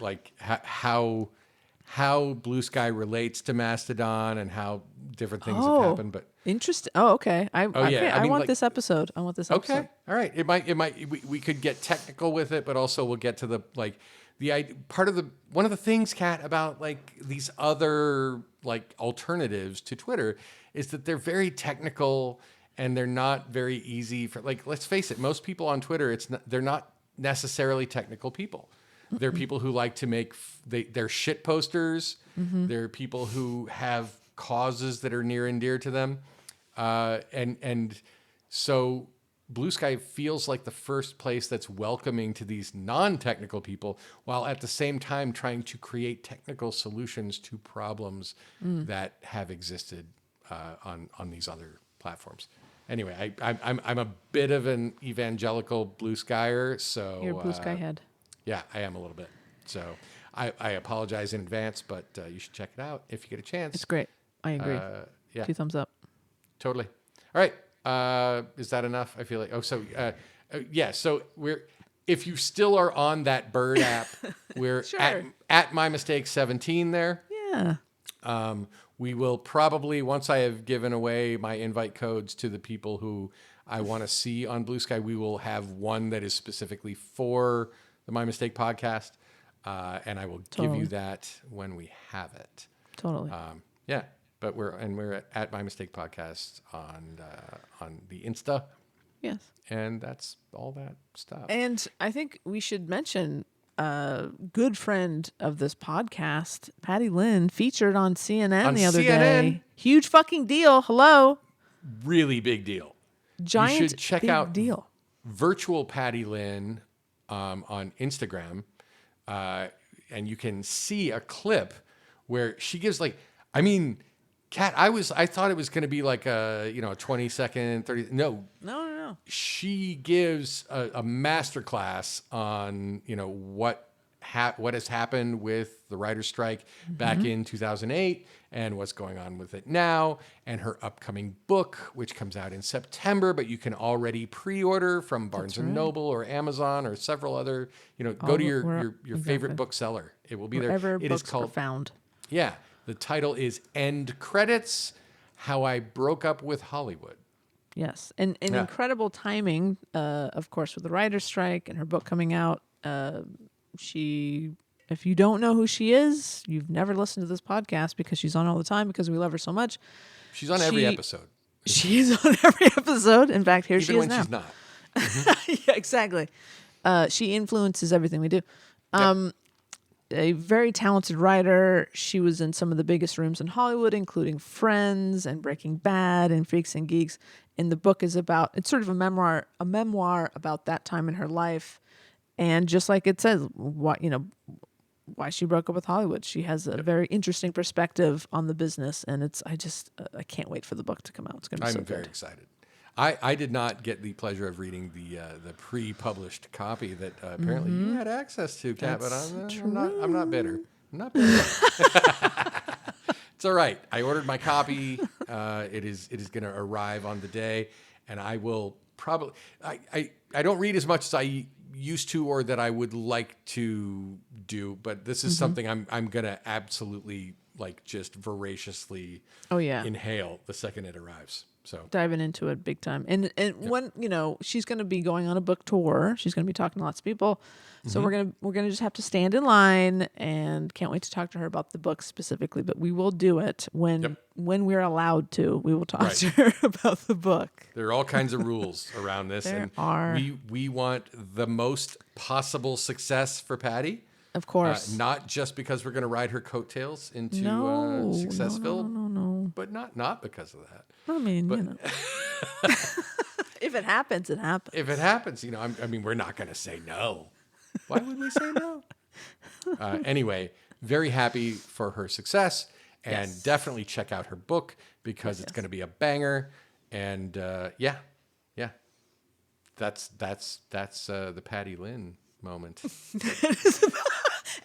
like how Blue Sky relates to Mastodon and how different things have happened. But interesting. Oh, okay. I want this episode. I want this episode. Okay, all right. It might. We could get technical with it, but also we'll get to the like. One of the things, Kat, about like these other like alternatives to Twitter is that they're very technical and they're not very easy for like, let's face it, most people on Twitter, they're not necessarily technical people. They're people who like to make, they're shit posters. They're people who have causes that are near and dear to them. And so Blue Sky feels like the first place that's welcoming to these non-technical people, while at the same time trying to create technical solutions to problems that have existed on these other platforms. Anyway, I'm a bit of an evangelical Blue Skyer, so you're a Blue Sky head. Yeah, I am a little bit. So I apologize in advance, but you should check it out if you get a chance. It's great. I agree. Yeah, 2 thumbs up. Totally. All right. Is that enough? I feel like, so if you still are on that Bird app, we're sure. at My Mistake 17 there. Yeah. We will probably, once I have given away my invite codes to the people who I want to see on Blue Sky, we will have one that is specifically for the My Mistake podcast. And I will give you that when we have it. Totally. Yeah. But we're at My Mistake Podcast on the Insta. Yes. And that's all that stuff. And I think we should mention a good friend of this podcast, Patty Lynn, featured on CNN the other day. Huge fucking deal. Hello. Really big deal. Giant. You should check big out deal. Virtual Patty Lynn on Instagram. And you can see a clip where she gives Kat, I thought it was going to be like a 20-second, 30. No. She gives a masterclass on what has happened with the writer's strike back in 2008 and what's going on with it now, and her upcoming book, which comes out in September, but you can already pre-order from Barnes and Noble or Amazon or several other. Go to your favorite bookseller. It will be Wherever there. It books is called are found. Yeah. The title is End Credits, How I Broke Up with Hollywood. Yes. And incredible timing, of course, with the writer's strike and her book coming out. If you don't know who she is, you've never listened to this podcast because she's on all the time because we love her so much. She's on every episode. She's on every episode. In fact, here she is now. Even when she's not. Yeah, exactly. She influences everything we do. a very talented writer. She was in some of the biggest rooms in Hollywood, including Friends and Breaking Bad and Freaks and Geeks. And the book is about, it's sort of a memoir about that time in her life. And just like it says, why she broke up with Hollywood. She has a very interesting perspective on the business, and I can't wait for the book to come out. It's going to be so good. I'm very excited. I did not get the pleasure of reading the pre-published copy that apparently you had access to, Kat, but I'm not bitter. I'm not bitter. It's all right. I ordered my copy. It is going to arrive on the day, and I will probably. I don't read as much as I used to or that I would like to do, but this is something I'm going to absolutely just voraciously inhale the second it arrives. So diving into it big time. And when, she's going to be going on a book tour, she's going to be talking to lots of people. So we're going to just have to stand in line, and can't wait to talk to her about the book specifically, but we will do it when we're allowed to. We will talk to her about the book. There are all kinds of rules around this. There are. We want the most possible success for Patty. Of course. Not just because we're going to ride her coattails into Successville. No. But not because of that. I mean, if it happens, it happens. If it happens, we're not going to say no. Why would we say no? Anyway, very happy for her success, and definitely check out her book because it's going to be a banger. And that's the Patty Lynn moment.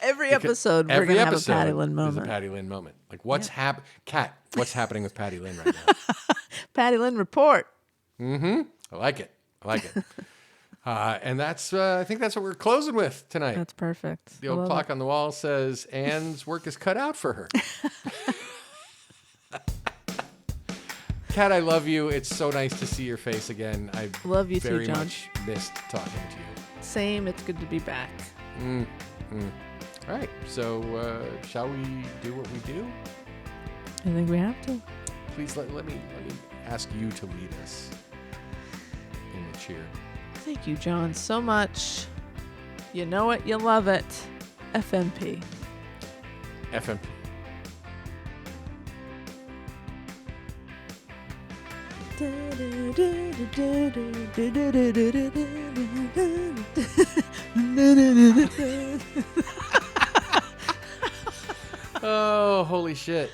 Every episode, we're going to have a Patty Lynn moment. Is a Patty Lynn moment. What's Kat, what's happening with Patty Lynn right now? Patty Lynn report. I like it. And I think that's what we're closing with tonight. That's perfect. The old clock on the wall says Anne's work is cut out for her. Kat, I love you. It's so nice to see your face again. I love you too, John. Very much missed talking to you. Same. It's good to be back. All right. So shall we do what we do? I think we have to. Please let me ask you to lead us in the cheer. Thank you, John, so much. You know it. You love it. FMP. FMP. Oh, holy shit.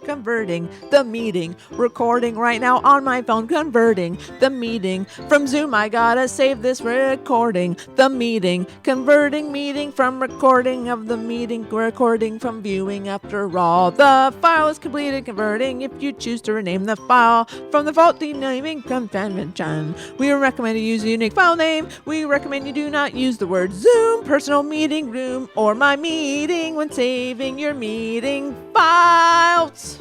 Converting the meeting, recording right now on my phone, converting the meeting from Zoom. I gotta save this recording. The meeting, converting meeting from recording of the meeting, recording from viewing. After all, the file is completed converting. If you choose to rename the file from the faulty naming convention, we recommend you use a unique file name. We recommend you do not use the word Zoom, personal meeting room, or my meeting when saving your meeting files.